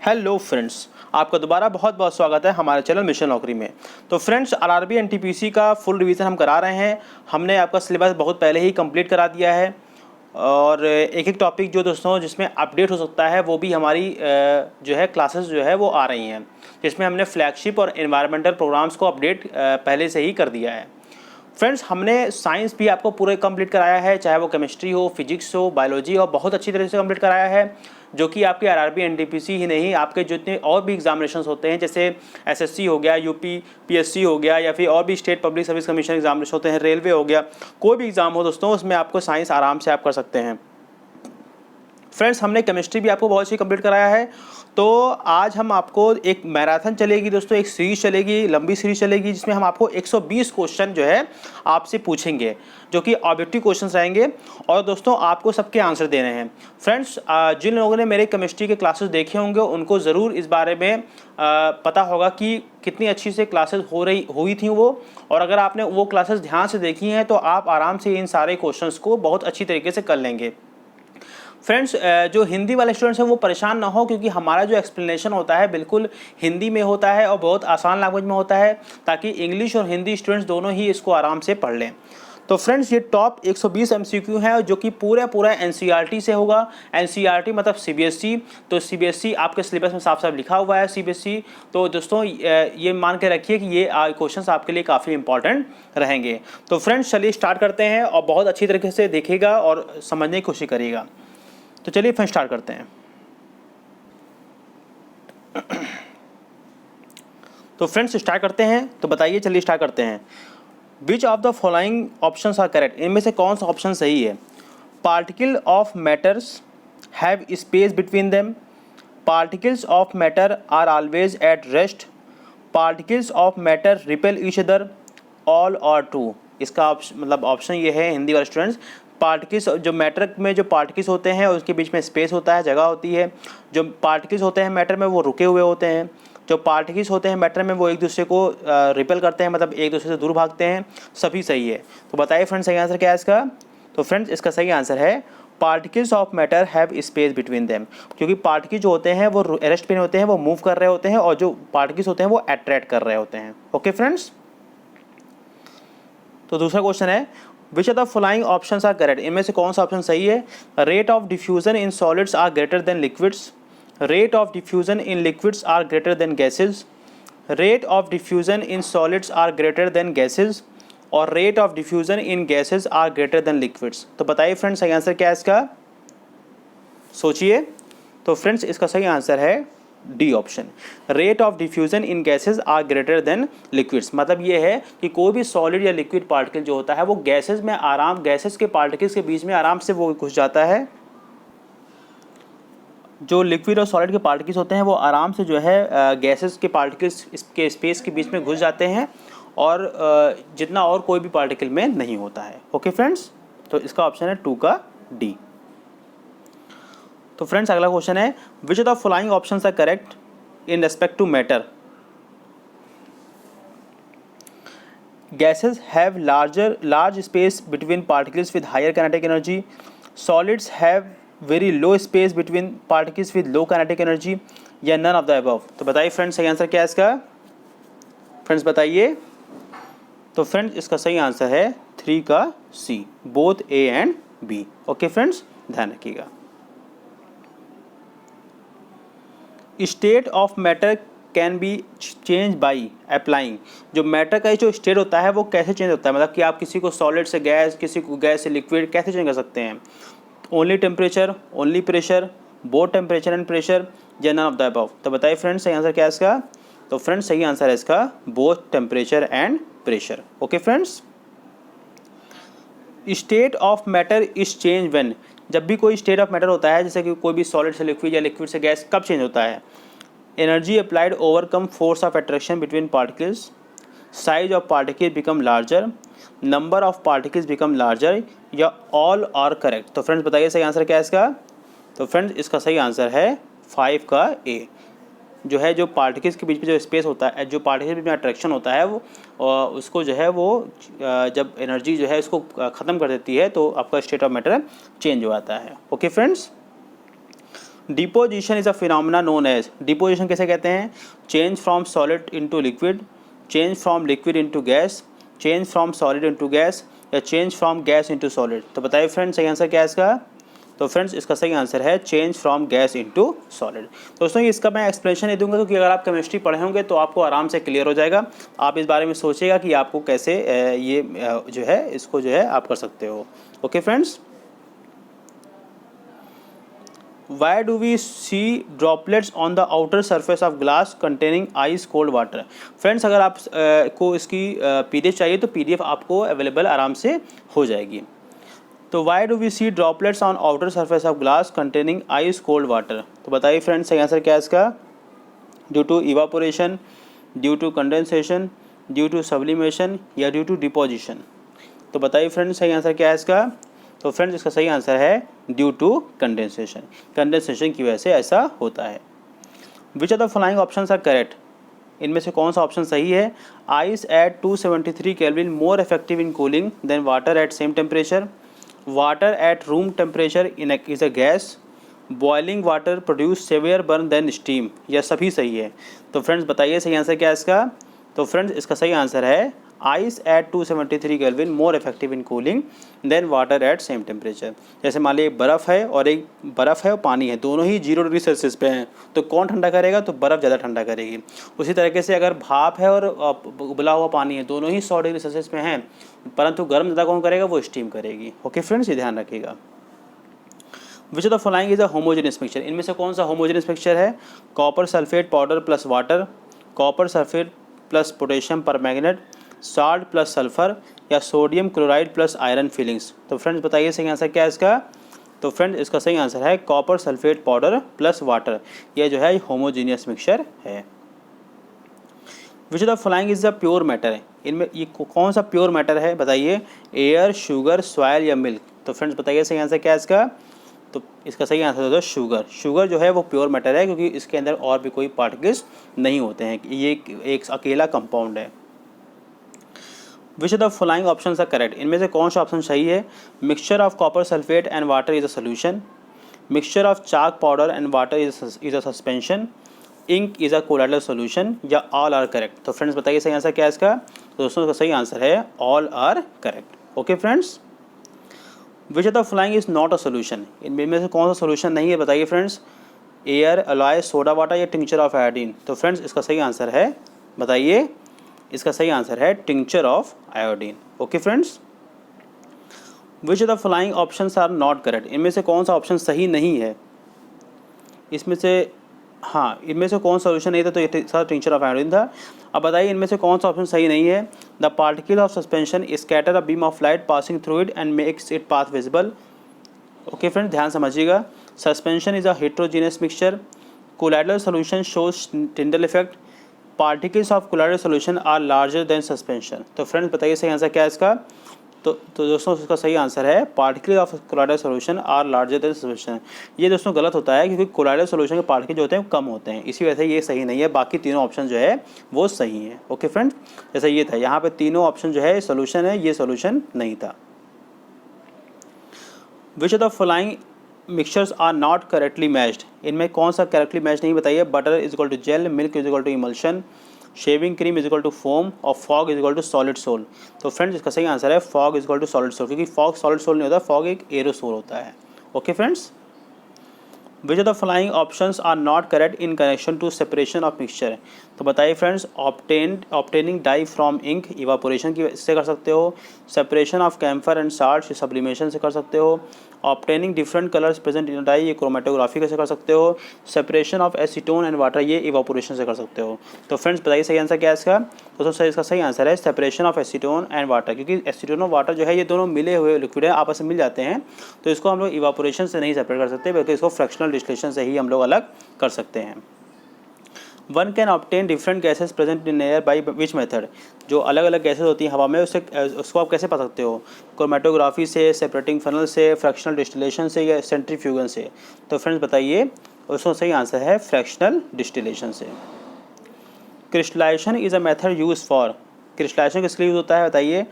Hello friends, आपका दोबारा बहुत बहुत स्वागत है हमारे चैनल मिशन नौकरी में। तो फ्रेंड्स, आरआरबी एनटीपीसी का फुल रिवीजन हम करा रहे हैं। हमने आपका सिलेबस बहुत पहले ही कंप्लीट करा दिया है और एक एक टॉपिक जो दोस्तों जिसमें अपडेट हो सकता है वो भी हमारी जो है क्लासेस जो है वो आ रही हैं, जिसमें हमने फ्लैगशिप और एनवायरमेंटल प्रोग्राम्स को अपडेट पहले से ही कर दिया है। फ्रेंड्स, हमने साइंस भी आपको पूरे कंप्लीट कराया है, चाहे वो केमिस्ट्री हो, फिजिक्स हो, बायोलॉजी हो, बहुत अच्छी तरह से कंप्लीट कराया है, जो कि आपके आरआरबी एनटीपीसी ही नहीं, आपके जितने और भी एग्जामिनेशंस होते हैं जैसे एसएससी हो गया, यूपी पीएससी हो गया, या फिर और भी state public service commission examination होते हैं, रेलवे हो गया, कोई भी एग्जाम हो दोस्तों, उसमें आपको साइंस आराम से आप कर सकते हैं। फ्रेंड्स, हमने केमिस्ट्री भी आपको बहुत अच्छी कंप्लीट कराया है। तो आज हम आपको एक मैराथन चलेगी दोस्तों, एक सीरीज चलेगी, लंबी सीरीज चलेगी, जिसमें हम आपको 120 क्वेश्चन जो है आपसे पूछेंगे, जो कि ऑब्जेक्टिव क्वेश्चंस रहेंगे और दोस्तों आपको सबके आंसर देने हैं। फ्रेंड्स, जिन लोगों ने मेरे केमिस्ट्री के क्लासेस देखे होंगे उनको ज़रूर इस बारे में पता होगा कि कितनी अच्छी से क्लासेस हुई थी वो, और अगर आपने वो क्लासेस ध्यान से देखी हैं तो आप आराम से इन सारे क्वेश्चंस को बहुत अच्छी तरीके से कर लेंगे। फ्रेंड्स, जो हिंदी वाले स्टूडेंट्स हैं वो परेशान ना हो, क्योंकि हमारा जो एक्सप्लेनेशन होता है बिल्कुल हिंदी में होता है और बहुत आसान लैंग्वेज में होता है, ताकि इंग्लिश और हिंदी स्टूडेंट्स दोनों ही इसको आराम से पढ़ लें। तो फ्रेंड्स, ये टॉप 120 एमसीक्यू है जो कि पूरा एनसीईआरटी से होगा। एनसीईआरटी मतलब सीबीएसई, तो सीबीएसई आपके सिलेबस में साफ साफ लिखा हुआ है सीबीएसई। तो दोस्तों ये मान के रखिए कि ये क्वेश्चंस आपके लिए काफ़ी इंपॉर्टेंट रहेंगे। तो फ्रेंड्स, चलिए स्टार्ट करते हैं और बहुत अच्छी तरीके से देखिएगा और समझने की कोशिश करिएगा। तो चलिए फिर स्टार्ट करते हैं। तो फ्रेंड्स, स्टार्ट करते हैं। तो बताइए, चलिए स्टार्ट करते हैं। Which of the following options are correct? इनमें से कौन सा ऑप्शन सही है? Particle of matters have space between them, particles of matter are always at rest, particles of matter repel each other, all और टू। इसका मतलब ऑप्शन ये है हिंदी वाले स्टूडेंट्स, पार्टिकल्स जो मैटर में जो पार्टिकल्स होते हैं उसके बीच में स्पेस होता है, जगह होती है। जो पार्टिकल्स होते हैं मैटर में वो रुके हुए होते हैं। जो पार्टिकल्स होते हैं मैटर में वो एक दूसरे को रिपेल करते हैं, मतलब एक दूसरे से दूर भागते हैं। सभी सही है। तो बताइए फ्रेंड्स, सही आंसर क्या है इसका? तो फ्रेंड्स, इसका सही आंसर है particles of matter have space between them, क्योंकि पार्टिकल जो होते हैं वो रेस्ट पे होते हैं, वो मूव कर रहे होते हैं, और जो पार्टिकल्स होते हैं वो अट्रैक्ट कर रहे होते हैं। ओके फ्रेंड्स, तो दूसरा क्वेश्चन है, which are the following options are correct? इनमें से कौन सा ऑप्शन सही है? Rate of diffusion in solids are greater than liquids, rate of diffusion in liquids are greater than gases, rate of diffusion in solids are greater than gases, और rate of diffusion in gases are greater than liquids. तो बताइए friends, सही answer क्या है इसका? सोचिए। तो friends, इसका सही आंसर है D option, rate of diffusion in gases are greater than liquids. मतलब ये है कि कोई भी सॉलिड या लिक्विड पार्टिकल जो होता है वो गैसेज में गैसेज के पार्टिकल्स के बीच में आराम से वो घुस जाता है। जो लिक्विड और सॉलिड के पार्टिकल्स होते हैं वो आराम से जो है गैसेज के पार्टिकल्स के स्पेस के बीच में घुस जाते हैं, और जितना और कोई भी पार्टिकल में नहीं होता है। ओके फ्रेंड्स, तो इसका ऑप्शन है 2 का डी। तो फ्रेंड्स, अगला क्वेश्चन है, which of the following options are correct in respect to matter? Gases have large space between particles with higher kinetic energy, solids have very low space between particles with low kinetic energy, या none of the above. तो बताइए friends, सही answer क्या है इसका? Friends बताइए। तो friends, इसका सही आंसर है 3 का C, both A and B. Okay friends, ध्यान रखिएगा। State of matter can be change by applying. जो मैटर का जो स्टेट होता है वो कैसे चेंज होता है? मतलब कि आप किसी को सॉलिड से गैस, किसी को गैस से लिक्विड कैसे चेंज कर सकते हैं? Only temperature, only pressure, both temperature and pressure, या नन ऑफ द अबव। तो बताइए फ्रेंड्स, सही आंसर क्या है इसका? तो फ्रेंड्स, सही आंसर है इसका both temperature and pressure. Okay friends, state of matter is change when. जब भी कोई स्टेट ऑफ मैटर होता है, जैसे कि कोई भी सॉलिड से लिक्विड या लिक्विड से गैस, कब चेंज होता है? Energy applied overcome force of attraction between particles, size of particle become larger, number of particles become larger, या ऑल आर करेक्ट। तो फ्रेंड्स बताइए, सही आंसर क्या है इसका? तो फ्रेंड्स, इसका सही आंसर है 5 का ए। जो है, जो पार्टिकल्स के बीच में जो स्पेस होता है, जो पार्टिकल्स के बीच में अट्रैक्शन होता है वो उसको जो है वो जब एनर्जी जो है इसको ख़त्म कर देती है तो आपका स्टेट ऑफ मैटर चेंज हो जाता है। Okay friends, deposition is a phenomena known as, deposition कैसे कहते हैं? Change from solid into liquid, change from liquid into gas, change from solid into gas, या change from gas into solid. तो बताइए friends सही आंसर क्या है इसका? तो फ्रेंड्स इसका सही आंसर है change from gas into solid. दोस्तों इसका मैं एक्सप्लेनेशन नहीं दूंगा क्योंकि अगर आप केमिस्ट्री पढ़े होंगे तो आपको आराम से क्लियर हो जाएगा। आप इस बारे में सोचिएगा कि आपको कैसे ये जो है इसको जो है आप कर सकते हो। Okay friends, Why do we see droplets on the outer surface of glass containing ice cold water? Friends अगर आप को इसकी PDF चाहिए तो PDF आपको अवेलेबल आराम से हो जाएगी। तो why do we see droplets on outer surface of glass containing ice cold water? तो बताइए फ्रेंड्स सही आंसर क्या है इसका? Due to evaporation, due to condensation, due to sublimation, या ड्यू टू डिपोजिशन। तो बताइए फ्रेंड्स सही आंसर क्या है इसका? तो फ्रेंड्स इसका सही आंसर है ड्यू टू कंडेंसेशन, कंडेंसेशन की वजह से ऐसा होता है। Which of the following options are correct? इनमें से कौन सा ऑप्शन सही है? Ice at 273 kelvin more effective in cooling than water at same temperature, water at room temperature is a gas, boiling water produce severe burn than steam, या सभी सही है। तो फ्रेंड्स बताइए सही आंसर क्या है इसका? तो फ्रेंड्स इसका सही आंसर है ice at 273 kelvin more effective in cooling than water at same temperature. जैसे मान लीजिए बर्फ़ है और एक बर्फ़ है और पानी है, दोनों ही 0 डिग्री सेल्सियस पे हैं, तो कौन ठंडा करेगा? तो बर्फ़ ज़्यादा ठंडा करेगी। उसी तरीके से अगर भाप है और उबला हुआ पानी है, दोनों ही 100 डिग्री सेल्सियस पे हैं, परंतु गर्म ज़्यादा कौन करेगा? वो स्टीम करेगी। ओके फ्रेंड्स, ये ध्यान रखिएगा। Which of the following is a homogeneous mixture? इनमें से कौन सा होमोजेनियस मिक्सचर है? Copper sulphate powder plus water, copper sulphate plus potassium permanganate, salt plus sulphur, या sodium chloride plus iron filings. तो फ्रेंड्स बताइए सही आंसर क्या है इसका? तो फ्रेंड्स इसका सही आंसर है copper sulphate powder plus water. यह जो है होमोजीनियस मिक्सचर है। Which of the following is the pure matter? इनमें ये कौन सा प्योर मैटर है बताइए? एयर, शुगर, सॉइल, या मिल्क। तो फ्रेंड्स बताइए सही आंसर क्या है इसका? तो इसका सही आंसर होता है शुगर। शुगर जो है वो प्योर मैटर है क्योंकि इसके अंदर और भी कोई पार्टिकल्स नहीं होते हैं, ये एक अकेला कंपाउंड है। Which of the following options are correct? इनमें से कौन सा ऑप्शन सही है? Mixture of copper sulphate and water is a solution, mixture of chalk powder and water is a suspension, ink is a colloidal solution, या all are correct. तो friends बताइए सही आंसर क्या है इसका? तो दोस्तों इसका सही आंसर है all are correct. Okay friends, which of the following is not a solution? इनमें से कौन सा सोल्यूशन नहीं है बताइए friends? Air, alloy, soda water, या टिंक्चर ऑफ आयोडीन। तो फ्रेंड्स इसका सही आंसर है, बताइए इसका सही आंसर है tincture of iodine. Okay friends, which of the following options are not correct? इनमें से कौन सा ऑप्शन सही नहीं है? इसमें से हाँ, इनमें से कौन सा सोल्यूशन नहीं था? तो ये सारा टिंक्चर ऑफ आयोडीन था। अब बताइए इनमें से कौन सा ऑप्शन सही नहीं है? The particle of suspension scatter a beam of light passing through it and makes it path visible. Okay friends ध्यान समझिएगा। Suspension is a heterogeneous mixture, colloidal solution shows Tyndall effect, particles of colloidal solution are larger than suspension. तो friends बताइए सही answer क्या है इसका? तो दोस्तों इसका सही आंसर है particle of colloidal solution are larger than suspension. ये दोस्तों गलत होता है क्योंकि कोलाइडल सोल्यूशन के पार्टिकल जो होते हैं कम होते हैं, इसी वजह से ये सही नहीं है। बाकी तीनों ऑप्शन जो है वो सही है। ओके फ्रेंड्स, जैसे ये था, यहाँ पे तीनों ऑप्शन जो है सोल्यूशन है, ये सोल्यूशन नहीं था। Which of the following mixtures are not correctly matched? इनमें कौन सा करेक्टली मैच नहीं बताइए? Butter is equal to gel, milk is equal to emulsion, shaving cream is equal to foam, और fog is equal to solid sol. तो friends इसका सही answer है fog is equal to solid sol, क्योंकि fog solid sol नहीं होता, fog एक aerosol होता है। Okay friends, which of the following options are not correct in connection to separation of mixture? तो बताइए friends, obtaining dye from ink evaporation की से कर सकते हो, separation of camphor and salt sublimation से कर सकते हो, obtaining different colours present in dye ये क्रोमेटोग्राफी से कर सकते हो, separation of acetone and water ये इवापोरेशन से कर सकते हो। तो फ्रेंड्स बताइए सही आंसर क्या है इसका? तो सर इसका सही आंसर है separation of acetone and water, क्योंकि एसीटोन और वाटर जो है ये दोनों मिले हुए लिक्विड है, आपस में मिल जाते हैं, तो इसको हम लोग इवापोरेशन से नहीं सेपरेट कर सकते बल्कि इसको फ्रैक्शनल डिस्टिलेशन से ही हम लोग अलग कर सकते हैं। One can obtain different gases present in air by which method? जो अलग अलग गैसेज होती हैं हवा में उसको आप कैसे पा सकते हो? क्रोमेटोग्राफी से, सेपरेटिंग फनल से, फ्रैक्शनल डिस्टिलेशन से, या सेंट्रीफ्यूगन से? तो फ्रेंड्स बताइए, उसका सही आंसर है फ्रैक्शनल डिस्टिलेशन से। Crystallisation is a method use for? Crystallisation किसके लिए यूज होता है बताइए?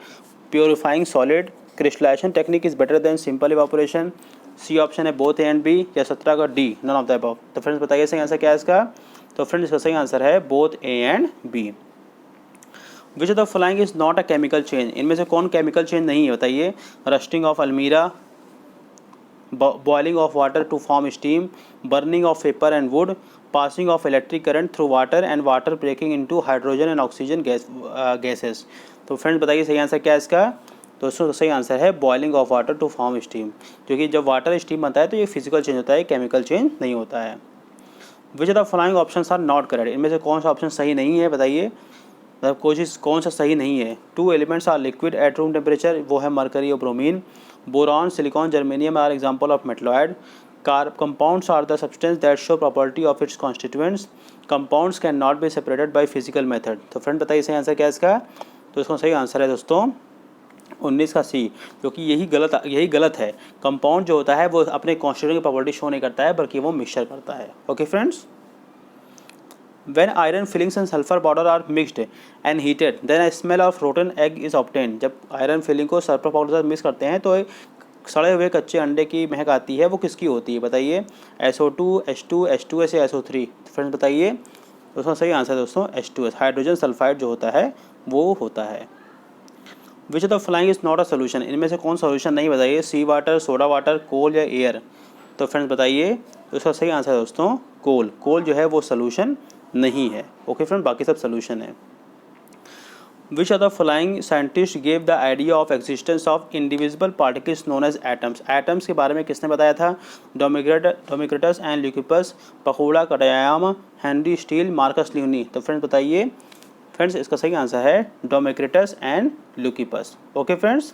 Purifying solid, crystallisation technique is better than simple evaporation, C option है बोथ ए एंड बी, या 17 का D none of the above. तो फ्रेंड्स बताइए सही आंसर क्या है इसका। तो फ्रेंड्स इसका सही आंसर है both A and B. Which of the following is not a chemical change, इनमें से कौन केमिकल चेंज नहीं है बताइए। रस्टिंग ऑफ अलमीरा, boiling of water to form steam, burning of paper and wood, passing of electric current through water and water breaking into hydrogen and oxygen gases। तो friends बताइए सही आंसर क्या है इसका। तो दोस्तों सही आंसर है boiling of water to form steam, क्योंकि जब वाटर स्टीम बनता है तो ये फिजिकल चेंज होता है, केमिकल चेंज नहीं होता है। Which of the following options are not correct, इनमें से कौन सा ऑप्शन सही नहीं है बताइए। मतलब कोई चीज़ कौन सा सही नहीं है। 2 elements are liquid at room temperature, वो है मरकरी और bromine. Boron, silicon, germanium are example of metalloid. Compounds are the substance that show property of its constituents. Compounds can not be separated by physical method. तो friend बताइए सही answer क्या है इसका। तो इसका सही आंसर है दोस्तों 19 का सी, क्योंकि यही गलत है। कंपाउंड जो होता है वो अपने कॉन्स्टिट्यूएंट की प्रॉपर्टी शो नहीं करता है, बल्कि वो मिक्सचर करता है। Okay friends, when iron fillings and sulfur powder are mixed and heated then a smell of rotten egg is obtained। जब आयरन फिलिंग को सल्फर पाउडर के साथ मिक्स करते हैं तो एक सड़े हुए कच्चे अंडे की महक आती है, वो किसकी होती है बताइए। SO2, H2, H2S या SO3। फ्रेंड्स बताइए दोस्तों सही आंसर है दोस्तों H2S, हाइड्रोजन सल्फाइड जो होता है वो होता है। Which of the following is not a solution, इनमें से कौन सोल्यूशन नहीं बताइए। सी वाटर, सोडा वाटर, कोल या एयर। तो फ्रेंड्स बताइए तो इसका सही आंसर है दोस्तों कोल। कोल जो है वो सोल्यूशन नहीं है। ओके फ्रेंड, बाकी सब सोल्यूशन है। Which of the following scientist gave the idea of existence of indivisible particles known as atoms. Atoms के बारे में किसने बताया था। डोमिक्रिटस एंड ल्यूकिपस, पकूड़ा, Katayama, Henry Steel, Marcus Looney. तो फ्रेंड्स बताइए फ्रेंड्स इसका सही आंसर है Democritus and Leucippus. Okay friends,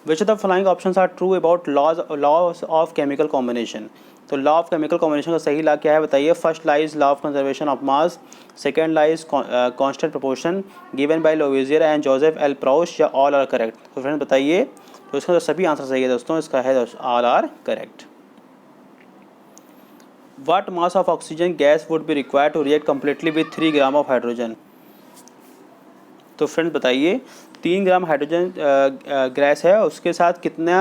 which of the following options are true about laws of chemical combination. तो लॉ ऑफ केमिकल कॉम्बिनेशन का सही law क्या है बताइए। First law is law of conservation of mass, second law is constant proportion given by Lavoisier and Joseph L Proust, या all are correct. तो friends बताइए तो इसका तो सभी आंसर सही है दोस्तों, इसका है all are correct. What mass of oxygen gas would be required to react completely with 3 gram of hydrogen. तो फ्रेंड्स बताइए 3 ग्राम हाइड्रोजन गैस है, उसके साथ कितना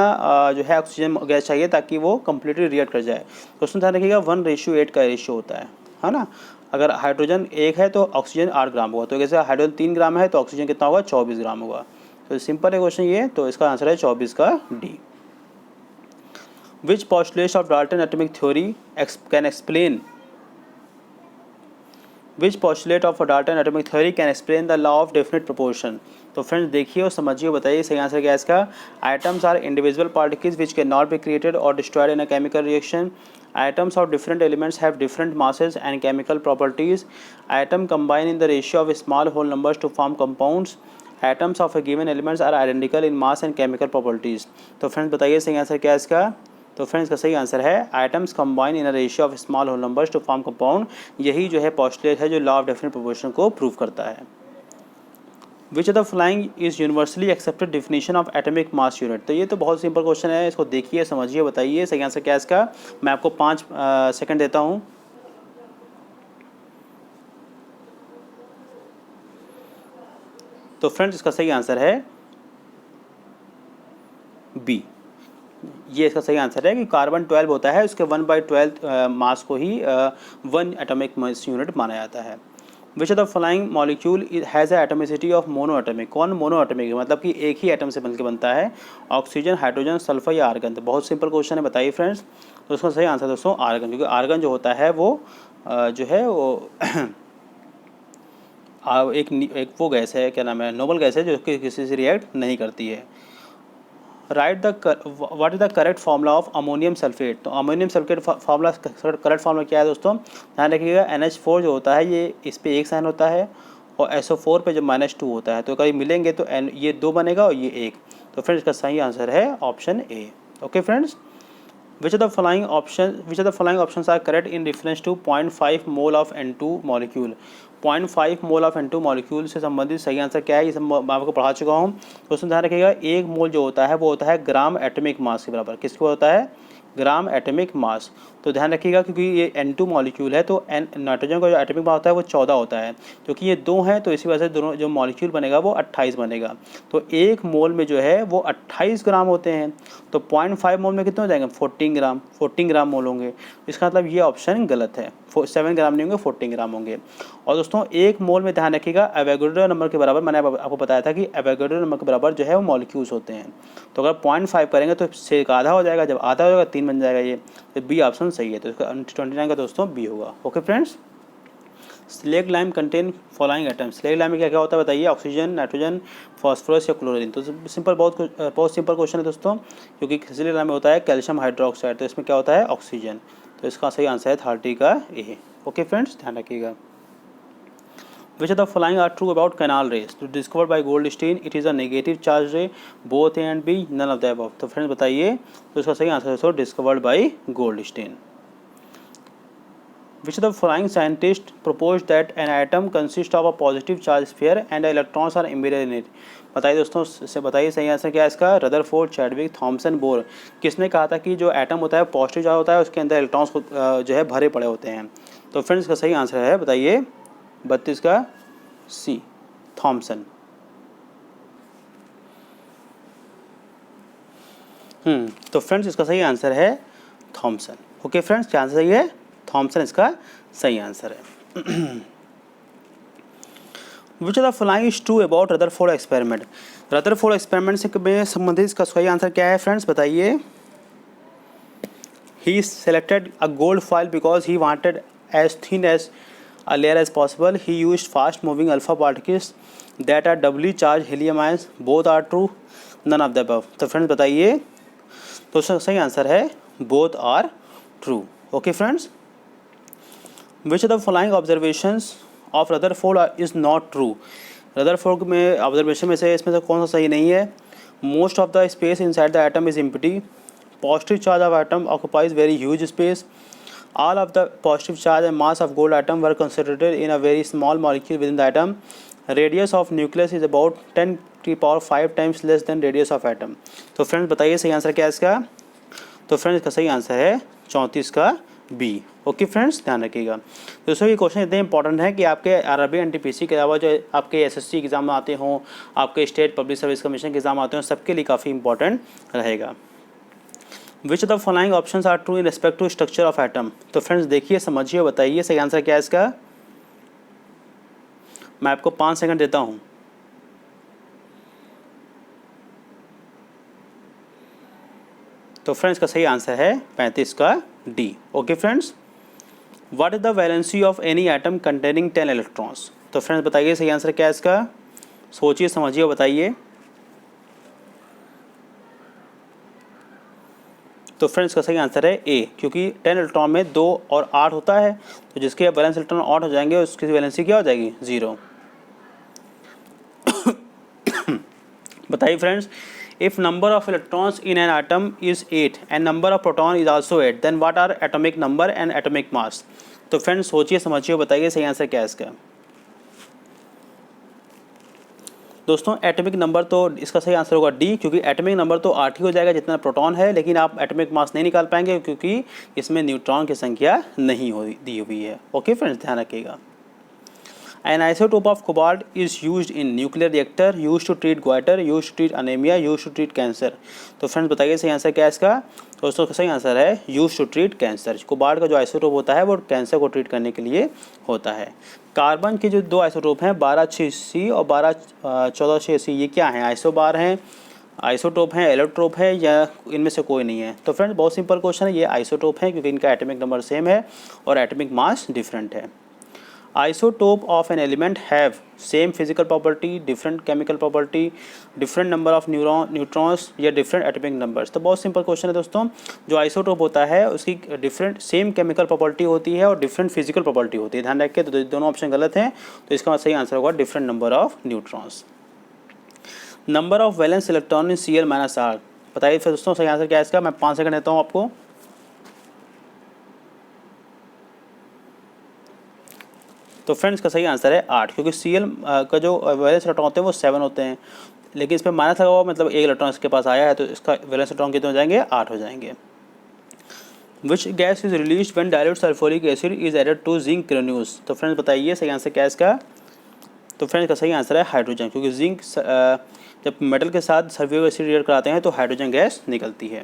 जो है ऑक्सीजन गैस चाहिए ताकि वो कम्प्लीटली रिएक्ट कर जाए। तो उसमें ध्यान रखिएगा 1:8 का रेशियो होता है ना। अगर हाइड्रोजन 1 है तो ऑक्सीजन 8 ग्राम होगा। तो जैसे हाइड्रोजन 3 ग्राम है तो ऑक्सीजन कितना होगा 24 ग्राम होगा। तो सिंपल है क्वेश्चन ये, तो इसका आंसर है 24 का D. Which postulates of Dalton atomic theory can explain Which postulate of Dalton atomic theory can explain the law of definite proportion। तो फ्रेंड्स देखिए और समझिए, बताइए सही आंसर क्या है इसका। Atoms are indivisible particles which cannot be created or destroyed in a chemical reaction। Atoms of different elements have different masses and chemical properties। Atoms combine in the ratio of small whole numbers to form compounds। Atoms of a given elements are identical in mass and chemical properties। तो friends बताइए सही answer क्या है इसका। तो friends का सही answer है items combine in a ratio of small whole numbers to form compound. यही जो है पोस्टुलेट है जो लॉ ऑफ डेफिनेट प्रोपोर्शन को प्रूव करता है। Which of the following is universally accepted definition of atomic mass unit. तो ये तो बहुत सिंपल क्वेश्चन है, इसको देखिए समझिए बताइए सही आंसर क्या है इसका। मैं आपको 5 सेकंड देता हूँ। तो फ्रेंड्स इसका सही आंसर है बी। ये इसका सही आंसर है कि कार्बन 12 होता है, उसके 1/12 मास को ही 1 एटॉमिक मास यूनिट माना जाता है। Which of the following molecule has a atomicity of mono atomic. कौन मोनो एटॉमिक है, मतलब कि एक ही एटम से बनकर बनता है। ऑक्सीजन, हाइड्रोजन, सल्फर या आर्गन। तो बहुत सिंपल क्वेश्चन है, बताइए फ्रेंड्स। तो उसका सही आंसर दोस्तों आर्गन, क्योंकि आर्गन जो होता है वो जो है वो एक वो गैस है, क्या नाम है, नोबल गैस है, जो कि किसी से रिएक्ट नहीं करती है। Right what is the correct formula of ammonium sulphate. तो ammonium sulphate formula correct formula क्या है दोस्तों, ध्यान रखिएगा। NH4 जो होता है ये इस पर 1 साइन होता है, और SO4 पे जब -2 होता है, तो कभी मिलेंगे तो ये 2 बनेगा और ये 1। तो फ्रेंड्स इसका सही आंसर है option A. Okay friends, which of the following options are correct in reference to 0.5 mole of N2 molecule. 0.5 mole of N2 molecule से संबंधित सही आंसर क्या है, ये सब मैं आपको पढ़ा चुका हूँ। तो उसमें ध्यान रखिएगा 1 मोल जो होता है वो होता है ग्राम एटॉमिक मास के बराबर। किसको होता है, ग्राम एटॉमिक मास। तो ध्यान रखिएगा क्योंकि ये N2 मॉलिक्यूल है तो नाइट्रोजन का जो एटॉमिक मास होता है वो 14 होता है, क्योंकि ये 2 हैं तो इसी वजह से दोनों जो मॉलिक्यूल बनेगा वो 28 बनेगा। तो 1 मोल में जो है वो 28 ग्राम होते हैं। तो 0.5 मोल में कितने हो जाएंगे? 14 ग्राम मोल होंगे। इसका मतलब ये ऑप्शन गलत है, 7 ग्राम नहीं होंगे, 14 ग्राम होंगे। और दोस्तों 1 मोल में ध्यान रखिएगा एवोगाड्रो नंबर के बराबर, मैंने आपको बताया था कि एवोगाड्रो नंबर के बराबर जो है वो मॉलिक्यूल्स होते हैं। तो अगर 0.5 करेंगे तो 6 का आधा हो जाएगा, जब आधा हो जाएगा 3 बन जाएगा ये। तो बी ऑप्शन सही है, तो इसका 29 का दोस्तों बी होगा। Okay friends, slaked lime contain following atoms. Slaked lime में क्या क्या होता है बताइए? ऑक्सीजन, नाइट्रोजन, फास्फोरस या क्लोरीन। तो सिंपल, बहुत सिंपल क्वेश्चन है दोस्तों, क्योंकि स्लेग लाइम में होता है कैल्शियम हाइड्रोक्साइड, तो इसमें क्या होता है? ऑक्सीजन। तो इसका सही आंसर है 30 का ए। ओके फ्रेंड्स, ध्यान रखिएगा। Which of the following are true about canal rays? तो discovered by Goldstein, it is a negative charge ray, both A and B, none of the above। तो फ्रेंड्स बताइए, तो इसका सही आंसर है discovered by Goldstein। Which of the following scientists proposed that an atom consists of a positive charge sphere and the electrons are embedded in it? बताइए दोस्तों, से बताइए सही आंसर क्या है इसका? Rutherford, Chadwick, Thomson, Bohr. किसने कहा था कि जो एटम होता है पॉजिटिव चार्ज होता है, उसके अंदर इलेक्ट्रॉन्स जो है भरे पड़े होते हैं? तो फ्रेंड्स का सही आंसर है बताइए 32 का सी, थॉमसन। तो फ्रेंड्स इसका सही आंसर है थॉमसन। ओके फ्रेंड्स, क्या आंसर सही है? थॉमसन इसका सही आंसर है। Which of the following is true about Rutherford experiment? Rutherford experiment से में संबंधित इसका सही आंसर क्या है फ्रेंड्स बताइए? He selected a gold foil because he wanted as thin as a layer as possible. He used fast moving alpha particles that are doubly charged helium ions. Both are true, none of the above। तो friends बताइए, तो सही answer है both are true। Okay friends, which of the following observations of Rutherford is not true? Rutherford में observation में से इसमें से कौन सा सही नहीं है? Most of the space inside the atom is empty. Positive charge of atom occupies very huge space. All of the positive charge and mass of gold atom were concentrated in a very small molecule within the atom. Radius of nucleus is about 10 to the power 5 times less than radius of atom। तो friends बताइए सही answer क्या है इसका? तो friends इसका सही answer है 34 का बी। ओके फ्रेंड्स, ध्यान रखिएगा। दोस्तों ये क्वेश्चन इतने इंपॉर्टेंट है कि आपके आरआरबी एनटीपीसी के अलावा जो आपके एसएससी एग्जाम आते हों, आपके स्टेट पब्लिक सर्विस कमीशन के एग्जाम आते हों, सबके लिए काफ़ी इंपॉर्टेंट रहेगा। Which of the following options are true in respect to structure of atom? तो फ्रेंड्स देखिए, समझिए, बताइए सही आंसर क्या है इसका? मैं आपको 5 सेकंड देता हूं। तो फ्रेंड्स का सही आंसर है 35 का D. Okay friends, what is the valency of any atom containing 10 electrons? तो फ्रेंड्स बताइए सही आंसर क्या है इसका? सोचिए, समझिए, बताइए। तो फ्रेंड्स का सही आंसर है ए, क्योंकि 10 इलेक्ट्रॉन में 2 और 8 होता है, तो जिसके वैलेंस इलेक्ट्रॉन 8 हो जाएंगे उसकी वैलेंसी क्या हो जाएगी? 0। बताइए friends, if number of electrons in an atom is 8 and number of proton is also 8, then what are atomic number and atomic mass? तो फ्रेंड्स सोचिए, समझिए, बताइए सही आंसर क्या है इसका? दोस्तों एटॉमिक नंबर, तो इसका सही आंसर होगा डी, क्योंकि एटॉमिक नंबर तो 8 ही हो जाएगा जितना प्रोटॉन है, लेकिन आप एटॉमिक मास नहीं निकाल पाएंगे क्योंकि इसमें न्यूट्रॉन की संख्या नहीं दी हुई है। ओके फ्रेंड्स, ध्यान रखिएगा। An isotope of cobalt is used in nuclear reactor, used to treat goiter, used to treat anemia, used to treat cancer। तो फ्रेंड्स बताइए सही आंसर क्या है इसका? दोस्तों सही आंसर है used to treat cancer। Cobalt का जो आइसोटोप होता है वो कैंसर को ट्रीट करने के लिए होता है। कार्बन के जो 2 आइसोटोप हैं 12-6C और 14-6C, ये क्या हैं? आइसोबार हैं, आइसोटोप हैं, एलोट्रोप है, या इनमें से कोई नहीं है? तो फ्रेंड्स बहुत सिंपल क्वेश्चन है, ये आइसोटोप है क्योंकि इनका एटॉमिक नंबर सेम है और एटॉमिक मास डिफरेंट है। Isotope of an element have same physical property, different chemical property, different number of neutrons या different atomic numbers। तो बहुत सिंपल क्वेश्चन है दोस्तों। जो आइसोटोप होता है उसकी डिफरेंट सेम केमिकल प्रॉपर्टी होती है और डिफरेंट फिजिकल प्रॉपर्टी होती है। ध्यान रखिए, तो दोनों ऑप्शन गलत हैं, तो इसका सही आंसर होगा different number of neutrons. Number of valence electron in Cl-R। बताइए फिर दोस्तों सही आंसर क्या है इसका? मैं 5 सेकंड देता हूँ आपको। तो फ्रेंड्स का सही आंसर है 8, क्योंकि Cl का जो वैलेंस इलेक्ट्रॉन होते हैं वो 7 होते हैं, लेकिन इस पर माइनस लगा हुआ, मतलब 1 इलेक्ट्रॉन इसके पास आया है, तो इसका वैलेंस इलेक्ट्रॉन कितने हो जाएंगे? 8 हो जाएंगे। Which gas is release when dilute sulphuric acid is added to zinc granules. तो फ्रेंड्स बताइए सही आंसर क्या है इसका। तो फ्रेंड्स का सही आंसर है हाइड्रोजन, क्योंकि जिंक जब मेटल के साथ सल्फ्यूरिक एसिड रिएक्ट कराते हैं तो हाइड्रोजन गैस निकलती है।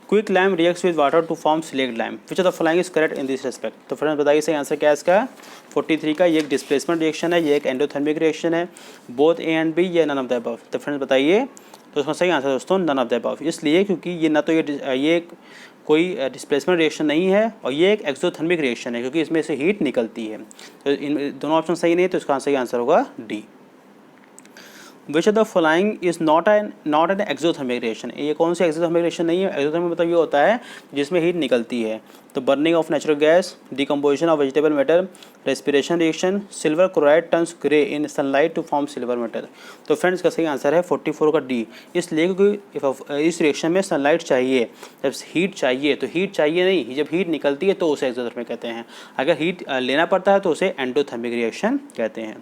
Quick lime reacts with water to form slaked lime, which of the following is correct in this respect. तो फ्रेंड्स बताइए सही आंसर क्या है इसका। 43 का ये एक डिस्प्लेसमेंट रिएक्शन है, ये एक एंडोथर्मिक रिएक्शन है, बोथ ए एंड बी, ये नन ऑफ द अबव। तो फ्रेंड्स बताइए, तो इसका सही आंसर दोस्तों नन ऑफ द अबव, इसलिए क्योंकि ये ना तो ये कोई डिस्प्लेसमेंट रिएक्शन नहीं है और ये एक एक्सोथर्मिक रिएक्शन है, क्योंकि इसमें से हीट निकलती है। तो इन दोनों ऑप्शन सही नहीं है, तो इसका सही आंसर होगा D. Which of the following is not an exothermic reaction. ये कौन सी एक्सोथर्मिक रिएक्शन नहीं है। एक्सोथर्मिक मतलब ये होता है जिसमें हीट निकलती है। तो burning of natural gas, decomposition of vegetable matter, respiration reaction, silver chloride turns grey in sunlight to form silver metal. तो फ्रेंड्स का सही आंसर है 44 का डी, इसलिए क्योंकि इस रिएक्शन में सनलाइट चाहिए, जब हीट चाहिए तो हीट चाहिए नहीं, जब हीट निकलती है तो उसे एक्सोथर्मिक कहते हैं। अगर हीट लेना पड़ता है तो उसे एंडोथर्मिक रिएक्शन कहते हैं।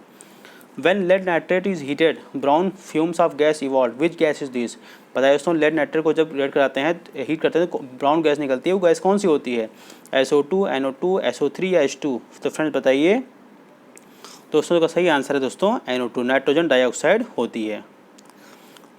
When lead nitrate is heated, brown fumes of gas evolve. Which gas is this? बताइए दोस्तों, लेड नाइट्रेट को जब रिएक्ट कराते हैं, हीट करते हैं तो ब्राउन गैस निकलती है, वो गैस कौन सी होती है। SO2, NO2, SO3 या H2। तो फ्रेंड्स बताइए, दोस्तों का सही आंसर है दोस्तों NO2, नाइट्रोजन डाइऑक्साइड होती है।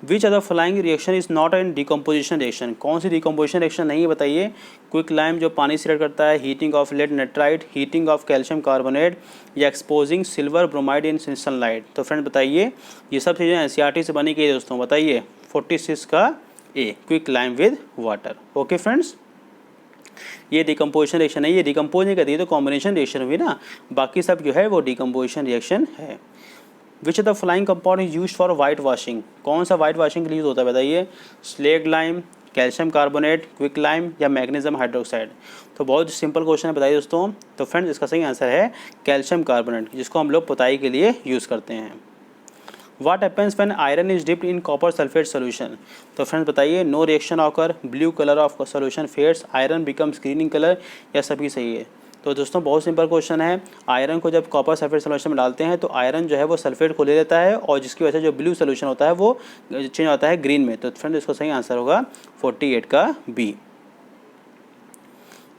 Which other flying reaction is not N decomposition reaction. कौन सी डिकम्पोजिशन रिएक्शन नहीं है बताइए। क्विक लाइम जो पानी से रिएक्ट करता है, heating of lead nitride, heating of calcium carbonate, या exposing silver bromide in sunlight. तो फ्रेंड बताइए, ये सब चीज़ें NCERT से बनी गई है दोस्तों। बताइए 46 का A, quick lime with water. Okay friends, ये डिकम्पोजिशन रिएक्शन है, ये डिकम्पोज नहीं करती है तो कॉम्बिनेशन रिएक्शन हुई ना, बाकी सब जो है वो डिकम्पोजिशन रिएक्शन है। Which of the flying compound is use for white washing. कौन सा वाइट वॉशिंग के लिए यूज होता है बताइए। Slaked lime, calcium carbonate, quick lime या मैग्नीशियम हाइड्रोक्साइड। तो बहुत सिंपल क्वेश्चन है, बताइए दोस्तों। तो फ्रेंड्स इसका सही आंसर है कैल्शियम कार्बोनेट, जिसको हम लोग पुताई के लिए यूज़ करते हैं। What happens when iron is dipped in copper sulfate solution? तो फ्रेंड्स बताइए, no reaction occur, blue colour of solution fades, iron becomes green in colour, या सभी सही है। तो दोस्तों बहुत सिंपल क्वेश्चन है। आयरन को जब कॉपर सल्फेट सोल्यूशन में डालते हैं तो आयरन जो है वो सल्फेट को ले लेता है, और जिसकी वजह से जो ब्लू सोल्यूशन होता है वो चेंज होता है ग्रीन में। तो फ्रेंड्स इसका सही आंसर होगा 48 का B.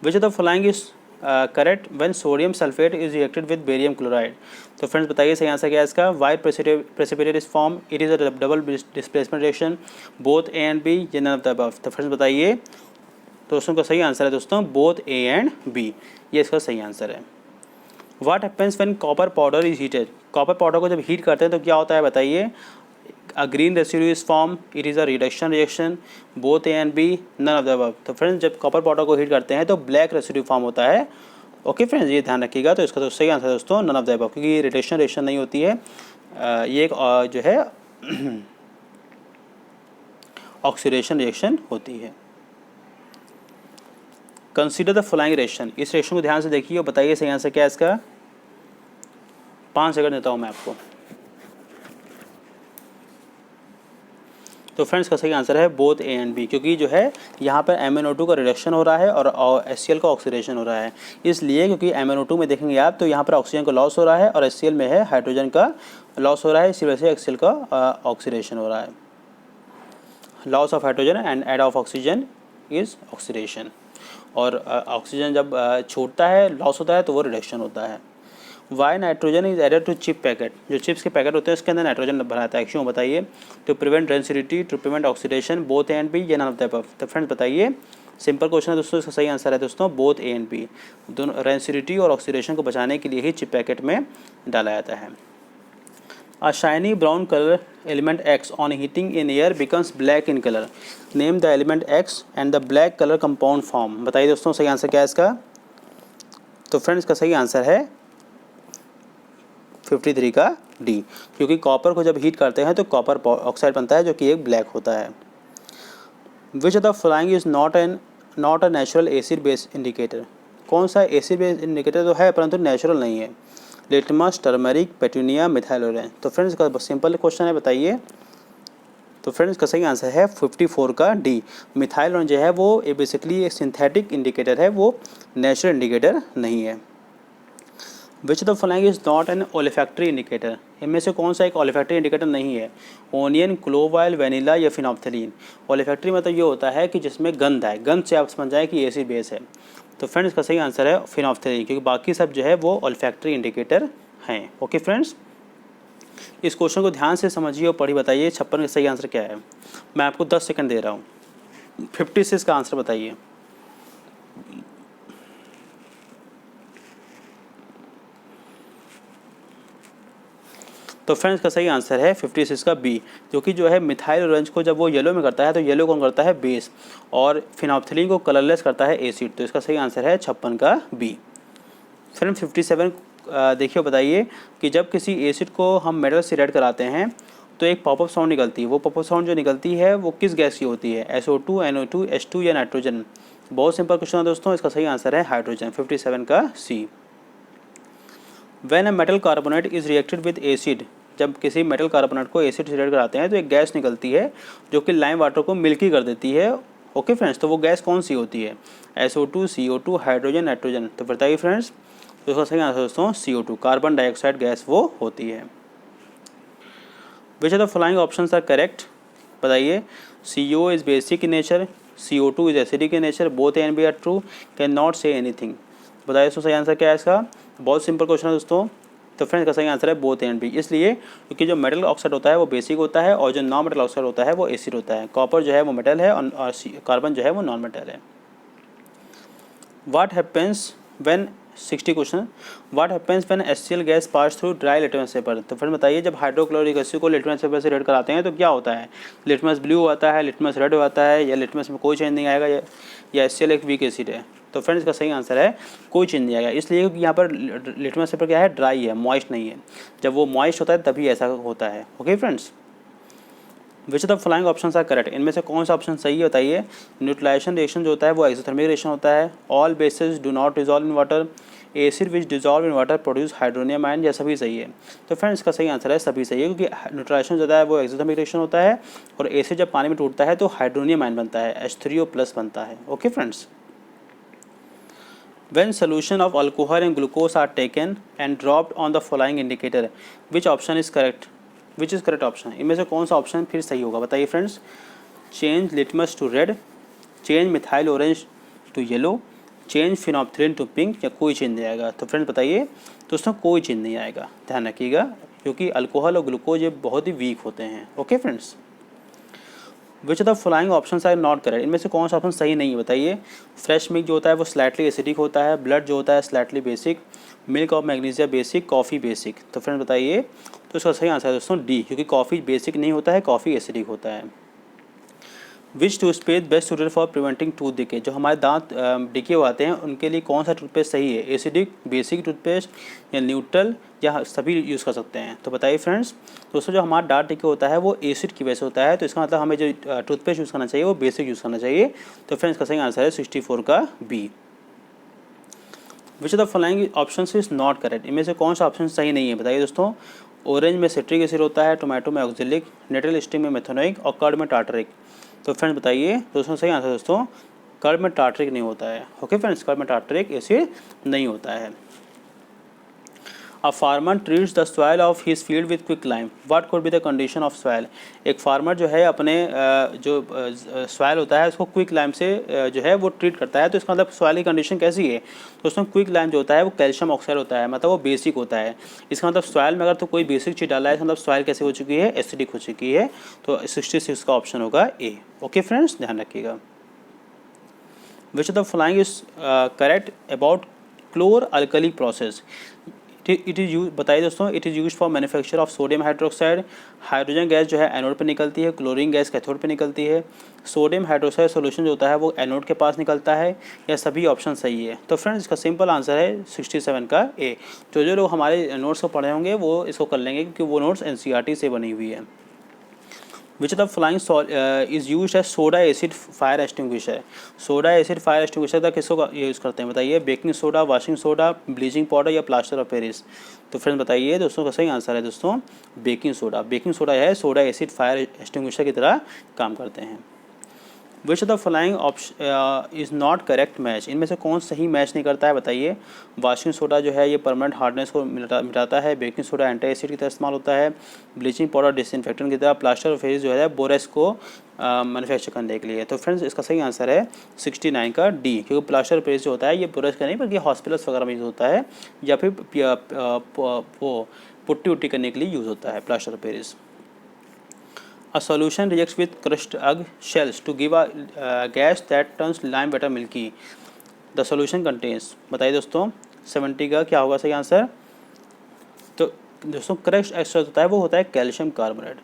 Which of the following is correct when sodium sulphate is reacted with barium chloride. तो फ्रेंड्स बताइए सही आंसर क्या है इसका। White precipitate is form, it is a double displacement reaction, both A and B, या none of the above. तो friends बताइए, तो दोस्तों का सही आंसर है दोस्तों बोथ ए एंड बी, ये इसका सही आंसर है। What happens when copper powder is heated. Copper powder को जब हीट करते हैं तो क्या होता है बताइए। A green residue is form, it is a reduction reaction, both A and B, none of the above. तो फ्रेंड्स जब कॉपर पाउडर को हीट करते हैं तो ब्लैक रेसिड्यू फॉर्म होता है। ओके फ्रेंड्स, ये ध्यान रखिएगा। तो इसका तो सही आंसर है दोस्तों नन ऑफ द अबव, क्योंकि ये रिडक्शन रिएक्शन नहीं होती है, ये एक जो है ऑक्सीडेशन रिएक्शन होती है। Consider the following reaction. इस रिएक्शन को ध्यान से देखिए और बताइए सही आंसर क्या है इसका। 5 सेकंड देता हूँ मैं आपको। तो फ्रेंड्स का सही आंसर है बोथ ए एंड बी, क्योंकि जो है यहाँ पर MnO2 का रिडक्शन हो रहा है और HCl का ऑक्सीडेशन हो रहा है। इसलिए क्योंकि MnO2 में देखेंगे आप तो यहाँ पर ऑक्सीजन का लॉस हो रहा है और HCl में है हाइड्रोजन का लॉस हो रहा है, इसी वजह से HCl का ऑक्सीडेशन हो रहा है। Loss of hydrogen and add of oxygen is oxidation, और ऑक्सीजन जब छूटता है, लॉस होता है, तो वो रिडक्शन होता है। Why nitrogen is added to chip packet. जो चिप्स के पैकेट होते हैं उसके अंदर नाइट्रोजन बनाता है, क्यों बताइए। To prevent density, to prevent oxidation, both A and B, या नन ऑफ द अबव। तो फ्रेंड्स बताइए, सिंपल क्वेश्चन है दोस्तों, इसका सही आंसर है दोस्तों बोथ ए एंड बी। दोनों डेंसिटी और ऑक्सीडेशन को बचाने के लिए ही चिप पैकेट में डाला जाता है। A shiny brown color element X on heating in air becomes black in color. Name the element X and the black color compound form. बताइए दोस्तों सही आंसर क्या है इसका। तो फ्रेंड्स का सही आंसर है 53 का डी, क्योंकि कॉपर को जब हीट करते हैं तो कॉपर ऑक्साइड बनता है जो कि एक ब्लैक होता है। Which of the following is not a natural acid base indicator. कौन सा एसिड बेस इंडिकेटर तो है परंतु नेचुरल नहीं है। Litmus, turmeric, petunia, methyl orange. तो फ्रेंड्स का सिंपल क्वेश्चन है, बताइए। तो फ्रेंड्स का सही आंसर है 54 का डी। मिथाइलोरेन जो है वो बेसिकली एक सिंथेटिक इंडिकेटर है, वो नेचुरल इंडिकेटर नहीं है। Which the following is not an olfactory indicator, इनमें से कौन सा एक ओलिफैक्टरी इंडिकेटर नहीं है? ओनियन, क्लोव ऑयल, वेनिला या फिनॉप्थलीन। ओलिफैक्टरी मतलब ये होता है कि जिसमें गंध आए, गंध से आप समझ जाए कि एसिड बेस है। तो फ्रेंड्स इसका सही आंसर है फिनॉप्थलीन, क्योंकि बाकी सब जो है वो ओलिफैक्टरी इंडिकेटर हैं। ओके फ्रेंड्स, इस क्वेश्चन को ध्यान से समझिए और पढ़ी बताइए 56 का सही आंसर क्या है। मैं आपको 10 सेकंड दे रहा हूँ। 56 का आंसर बताइए। तो फ्रेंड्स का सही आंसर है 56 का बी, जो कि जो है मिथाइल ऑरेंज को जब वो येलो में करता है तो येलो कौन करता है? बेस, और फिनॉप्थलीन को कलरलेस करता है एसिड। तो इसका सही आंसर है 56 का बी। फ्रेंड्स 57 देखिए बताइए कि जब किसी एसिड को हम मेटल से रेड कराते हैं तो एक पॉपअप साउंड निकलती है, वो पॉपअप साउंड जो निकलती है वो किस गैस की होती है? SO2, NO2, H2 या नाइट्रोजन? बहुत सिंपल क्वेश्चन है दोस्तों, इसका सही आंसर है हाइड्रोजन, 57 का C. When a metal carbonate is reacted with acid, जब किसी मेटल कार्बोनेट को एसिड से रिएक्ट कराते हैं तो एक गैस निकलती है जो कि लाइम वाटर को मिल्की कर देती है। ओके फ्रेंड्स, तो वो गैस कौन सी होती है? SO2, CO2, hydrogen, nitrogen? तो बताइए फ्रेंड्स। तो इसका सही आंसर दोस्तों CO2, कार्बन डाइऑक्साइड गैस वो होती है। Which are the following options are correct? बताइए। CO is basic in nature, CO2 is acidic in nature, both A and B are true, can not say anything. बताइए दोस्तों सही answer क्या है इसका? बहुत सिंपल क्वेश्चन है दोस्तों। तो फ्रेंड्स का सही आंसर है बोथ ए एंड बी, इसलिए क्योंकि जो मेटल ऑक्साइड होता है वो बेसिक होता है और जो नॉन मेटल ऑक्साइड होता है वो एसिड होता है। कॉपर जो है वो मेटल है और कार्बन जो है वो नॉन मेटल है। What happens when 60 question, what happens when HCl gas pass through dry litmus paper? तो फिर बताइए जब हाइड्रोक्लोरिक एसिड को लिटमस पेपर से रेड कराते हैं तो क्या होता है? लिटमस ब्लू आता है, लिटमस रेड आता है, या लिटमस में कोई चेंज नहीं आएगा, या HCl एक वीक एसिड है? तो फ्रेंड्स इसका सही आंसर है कोई चेंज नहीं आएगा, इसलिए क्योंकि यहाँ पर लिटमस पेपर क्या है? ड्राई है, मॉइस्ट नहीं है। जब वो मॉइस्ट होता है तभी ऐसा होता है। Okay friends, which the following options are correct? इनमें से कौन सा ऑप्शन सही है बताइए। न्यूट्रलाइजेशन रिएक्शन जो होता है वो एक्सोथर्मिक रिएक्शन होता है। All basis do not dissolve in water, acid which dissolve in water produce hydronium ion, या सभी सही है? तो फ्रेंड्स इसका सही आंसर है सभी सही है, क्योंकि न्यूट्रलाइजेशन जो होता है वो एक्सोथर्मिक रिएक्शन होता है और एसिड जब पानी में टूटता है तो हाइड्रोनियम आयन बनता है, H3O+ बनता है। Okay friends, when solution of alcohol and glucose are taken and dropped on the following indicator, which option is correct? Which is correct option? इनमें से कौन सा ऑप्शन फिर सही होगा बताइए friends. Change litmus to red, change methyl orange to yellow, change phenolphthalein to pink, या कोई चेंज नहीं आएगा? तो फ्रेंड्स बताइए दोस्तों कोई चेंज नहीं आएगा, ध्यान रखिएगा, क्योंकि अल्कोहल और ग्लूकोज ये बहुत ही वीक होते हैं। Okay friends, which the following options are not correct? इनमें से कौन सा ऑप्शन सही नहीं है बताइए। फ्रेश मिल्क जो होता है वो स्लाइटली एसिडिक होता है, ब्लड जो होता है slightly basic, milk of magnesia basic, coffee basic. तो फ्रेंड्स बताइए, तो इसका सही आंसर है दोस्तों डी, क्योंकि कॉफ़ी बेसिक नहीं होता है, कॉफ़ी एसिडिक होता है। Which toothpaste best suited for preventing tooth decay? जो हमारे दांत डिके हो आते हैं उनके लिए कौन सा टूथपेस्ट सही है? एसिडिक, बेसिक टूथपेस्ट, या न्यूट्रल, या सभी यूज़ कर सकते हैं? तो बताइए फ्रेंड्स। दोस्तों जो हमारा दांत डिके होता है वो एसिड की वजह से होता है, तो इसका मतलब हमें जो टूथपेस्ट यूज़ करना चाहिए वो बेसिक यूज़ करना चाहिए। तो फ्रेंड्स का सही आंसर है 64 का B. Which the following option is not correct? इनमें से कौन सा ऑप्शन सही नहीं है बताइए दोस्तों। ऑरेंज में सिट्रिक एसिड होता है, टोमेटो में ऑक्जेलिक, नेटल स्टिंग में मेथेनोइक, और कर्ड में टार्टरिक। तो फ्रेंड्स बताइए दोस्तों सही आंसर दोस्तों कर्ड में टार्टरिक नहीं होता है। ओके फ्रेंड्स, कर्ड में टार्टरिक एसिड नहीं होता है। A farmer treats the soil of his field with quick lime, what could be the condition of soil? एक फार्मर जो है अपने जो सॉइल होता है उसको क्विक लाइम से जो है वो ट्रीट करता है, तो इसका मतलब सॉइल की कंडीशन कैसी है? तो उसमें क्विक लाइम जो होता है वो कैल्शियम ऑक्साइड होता है, मतलब वो बेसिक होता है। इसका मतलब सॉइल में अगर तो कोई बेसिक चीज़ डाला है इसका मतलब सॉइल कैसे हो चुकी है? एसिडिक हो चुकी है। तो 66 का ऑप्शन होगा ए। ओके फ्रेंड्स, ध्यान रखिएगा। Which of the following is correct about क्लोर alkali process? It is use, बताइए दोस्तों। It is use for manufacture of sodium hydroxide, hydrogen gas जो है एनोड पे निकलती है, क्लोरीन गैस कैथोड पे निकलती है, सोडियम हाइड्रोक्साइड सोल्यूशन जो होता है वो एनोड के पास निकलता है, या सभी ऑप्शन सही है? तो फ्रेंड्स इसका सिंपल आंसर है 67 का ए। जो लोग हमारे नोट्स को पढ़े होंगे वो इसको कर लेंगे, क्योंकि वो नोट्स NCERT से बनी हुई है। Which the flying is use as soda acid fire extinguisher? Soda acid fire extinguisher का किसको यूज़ करते हैं बताइए। Baking soda, washing soda, bleaching powder, या प्लास्टर ऑफ पेरिस? तो फ्रेंड्स बताइए दोस्तों का सही आंसर है दोस्तों बेकिंग सोडा। बेकिंग सोडा है सोडा एसिड फायर एक्सटिंग्विशर की तरह काम करते हैं। Which the following option is not correct match, इनमें से कौन सही मैच नहीं करता है बताइए। वाशिंग सोडा जो है ये परमानेंट हार्डनेस को मिटाता है, बेकिंग सोडा एंटी एसिड की तरह इस्तेमाल होता है, ब्लीचिंग पाउडर डिसइंफेक्टेंट की तरह, प्लास्टर ऑफ पेरिस जो है बोरेक्स को मैन्युफैक्चर करने के लिए। तो फ्रेंड्स इसका सही आंसर है 69 का डी, क्योंकि प्लास्टर ऑफ पेरिस जो होता है ये बोरेक्स का नहीं बल्कि हॉस्पिटल्स वगैरह में यूज़ होता है, या फिर पुट्टी उट्टी करने के लिए यूज़ होता है plaster of Paris. A solution reacts with crushed egg shells to give a gas that turns lime water milky. The solution contains, बताइए दोस्तों 70 का क्या होगा सही आंसर। तो दोस्तों क्रश्ड एग शेल्स होता है वो होता है कैल्शियम कार्बोनेट।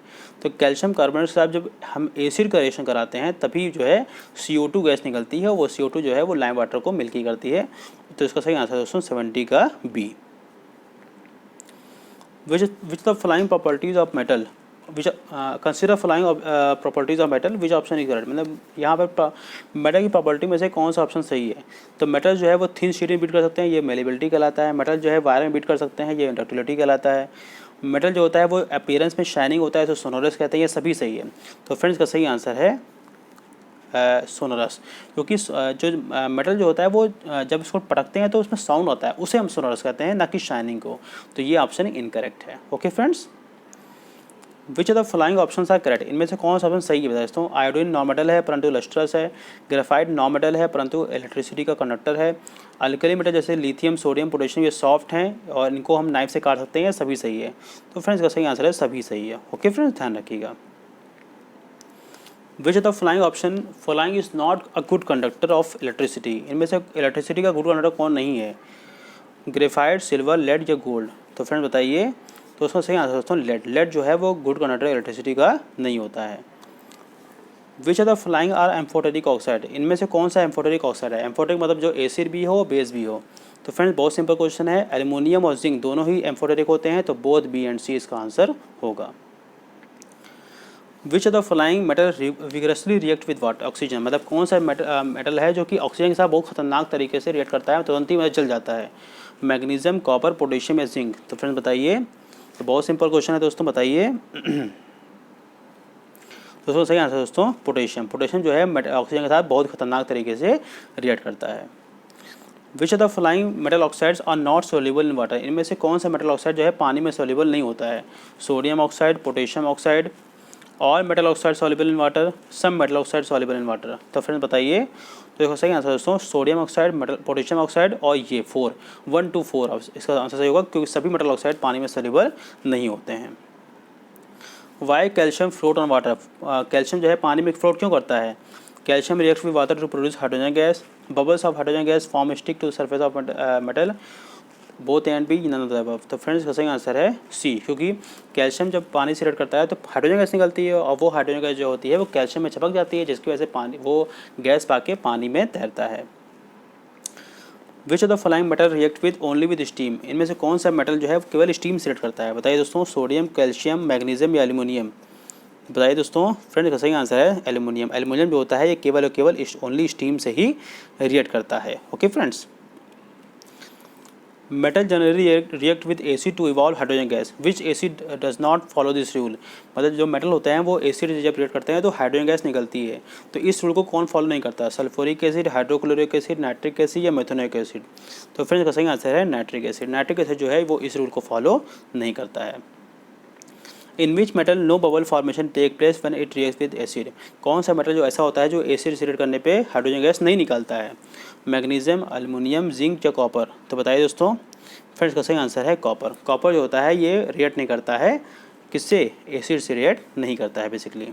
तो कैल्शियम कार्बोनेट से आप जब हम एसिड का रिएक्शन कराते हैं तभी जो है CO2 गैस निकलती है, वो CO2 जो है वो लाइम वाटर को मिल्की करती है। तो इसका सही आंसर दोस्तों 70 का B. Which the following properties of metal which consider following properties of metal which option is correct, मतलब यहाँ पर मेटल की प्रॉपर्टी में से कौन सा ऑप्शन सही है। तो मेटल जो है वो थिन शीट में बीट कर सकते हैं, ये मेलेबिलिटी कहलाता है। मेटल जो है वायर में बीट कर सकते हैं, ये डक्टिलिटी कहलाता है। मेटल जो होता है वो अपीयरेंस में शाइनिंग होता है, तो सोनोरस कहते हैं, ये सभी सही है। तो फ्रेंड्स का सही आंसर है सोनोरस, क्योंकि जो मेटल जो होता है वो जब इसको पटकते हैं तो उसमें साउंड आता है, उसे हम सोनोरस कहते हैं, ना कि शाइनिंग को। तो ये ऑप्शन इनकरेक्ट है। Okay friends, which of the following options are correct, इनमें से कौन सा ऑप्शन सही है बता दोस्तों। आयोडीन नॉन मेटल है परंतु लस्ट्रस है, ग्रेफाइट नॉन मेटल है परंतु इलेक्ट्रिसिटी का कंडक्टर है, अल्कली मेटल जैसे लिथियम सोडियम पोटेशियम ये सॉफ्ट हैं और इनको हम नाइफ से काट सकते हैं, सभी सही है। तो फ्रेंड्स का सही आंसर है सभी सही है। ओके फ्रेंड्स, ध्यान रखिएगा। Which of the following is not a good conductor of electricity, इनमें से इलेक्ट्रिसिटी का गुड कंडक्टर कौन नहीं है। ग्रेफाइट, सिल्वर, लेड या गोल्ड। तो फ्रेंड्स बताइए। तो उसका सही आंसर दोस्तों लेड जो है वो गुड कंडक्टर इलेक्ट्रिसिटी का नहीं होता है। Which of the following are amphoteric oxide, इनमें से कौन सा एम्फोटेरिक ऑक्साइड है। एम्फोटेरिक मतलब जो एसिड भी हो बेस भी हो। तो फ्रेंड्स बहुत सिंपल क्वेश्चन है, एल्युमिनियम और जिंक दोनों ही एम्फोटेरिक होते हैं, तो बोथ बी एंड सी इसका आंसर होगा। Which of the following metal vigorously react with water oxygen, मतलब कौन सा मेटल है जो कि ऑक्सीजन के साथ बहुत खतरनाक तरीके से रिएक्ट करता है, तुरंत ही जल जाता है। मैग्नीशियम, कॉपर, पोटेशियम या जिंक। तो फ्रेंड्स बताइए। तो बहुत सिंपल क्वेश्चन है दोस्तों, बताइए। दोस्तों सही आंसर दोस्तों पोटेशियम। पोटेशियम जो है ऑक्सीजन के साथ बहुत खतरनाक तरीके से रिएक्ट करता है। Which of the following metal oxides are not soluble in water, इनमें से कौन सा मेटल ऑक्साइड जो है पानी में सोल्यूबल नहीं होता है। सोडियम ऑक्साइड, पोटेशियम ऑक्साइड, और metal oxide soluble in water, some metal oxide soluble in water. तो फ्रेंड्स बताइए। तो देखो सही आंसर दोस्तों sodium oxide, metal potassium oxide और ये 1 to 4 इसका आंसर सही होगा, क्योंकि सभी मेटल ऑक्साइड पानी में सॉल्युबल नहीं होते हैं। Why calcium float on water, calcium जो है पानी में फ्लोट क्यों करता है। Calcium reacts with water to produce hydrogen gas, bubbles of hydrogen gas form stick to surface of metal, both and B none of the above. तो friends का सही आंसर है सी, क्योंकि कैल्शियम जब पानी से रिएक्ट करता है तो हाइड्रोजन गैस निकलती है, और वो हाइड्रोजन गैस जो होती है वो कैल्शियम में चिपक जाती है, जिसकी वजह से पानी वो गैस पाके पानी में तैरता है। Which of the following metal react with only with steam, इनमें से कौन सा मेटल जो है केवल स्टीम से रिएक्ट करता है। बताइए दोस्तों सोडियम, कैल्शियम, मैग्नीशियम या एल्यूमिनियम। बताइए दोस्तों। फ्रेंड्स का सही आंसर है एल्यूमिनियम। एल्यूमिनियम जो होता है ये केवल और केवल ओनली स्टीम से ही रिएक्ट करता है। Okay friends. Metal generally react with acid to evolve hydrogen gas, which acid does not follow this rule, मतलब जो मेटल होते हैं वो एसिड जब रिएक्ट करते हैं तो हाइड्रोजन गैस निकलती है, तो इस रूल को कौन फॉलो नहीं करता। Sulphuric acid, hydrochloric acid, nitric acid या मेथनोइक एसिड। तो फ्रेंड्स का सही आंसर है नाइट्रिक एसिड। नाइट्रिक एसिड जो है वो इस रूल को फॉलो नहीं करता है। In which metal no bubble formation take place when it reacts with acid, कौन सा मेटल जो ऐसा होता है जो एसिड से रिएक्ट करने पे हाइड्रोजन गैस नहीं निकालता है। मैग्नीशियम, एल्युमिनियम, जिंक या कॉपर। तो बताइए दोस्तों। फ्रेंड्स का सही आंसर है कॉपर। कॉपर जो होता है ये रिएक्ट नहीं करता है, किससे, एसिड से रिएक्ट नहीं करता है basically.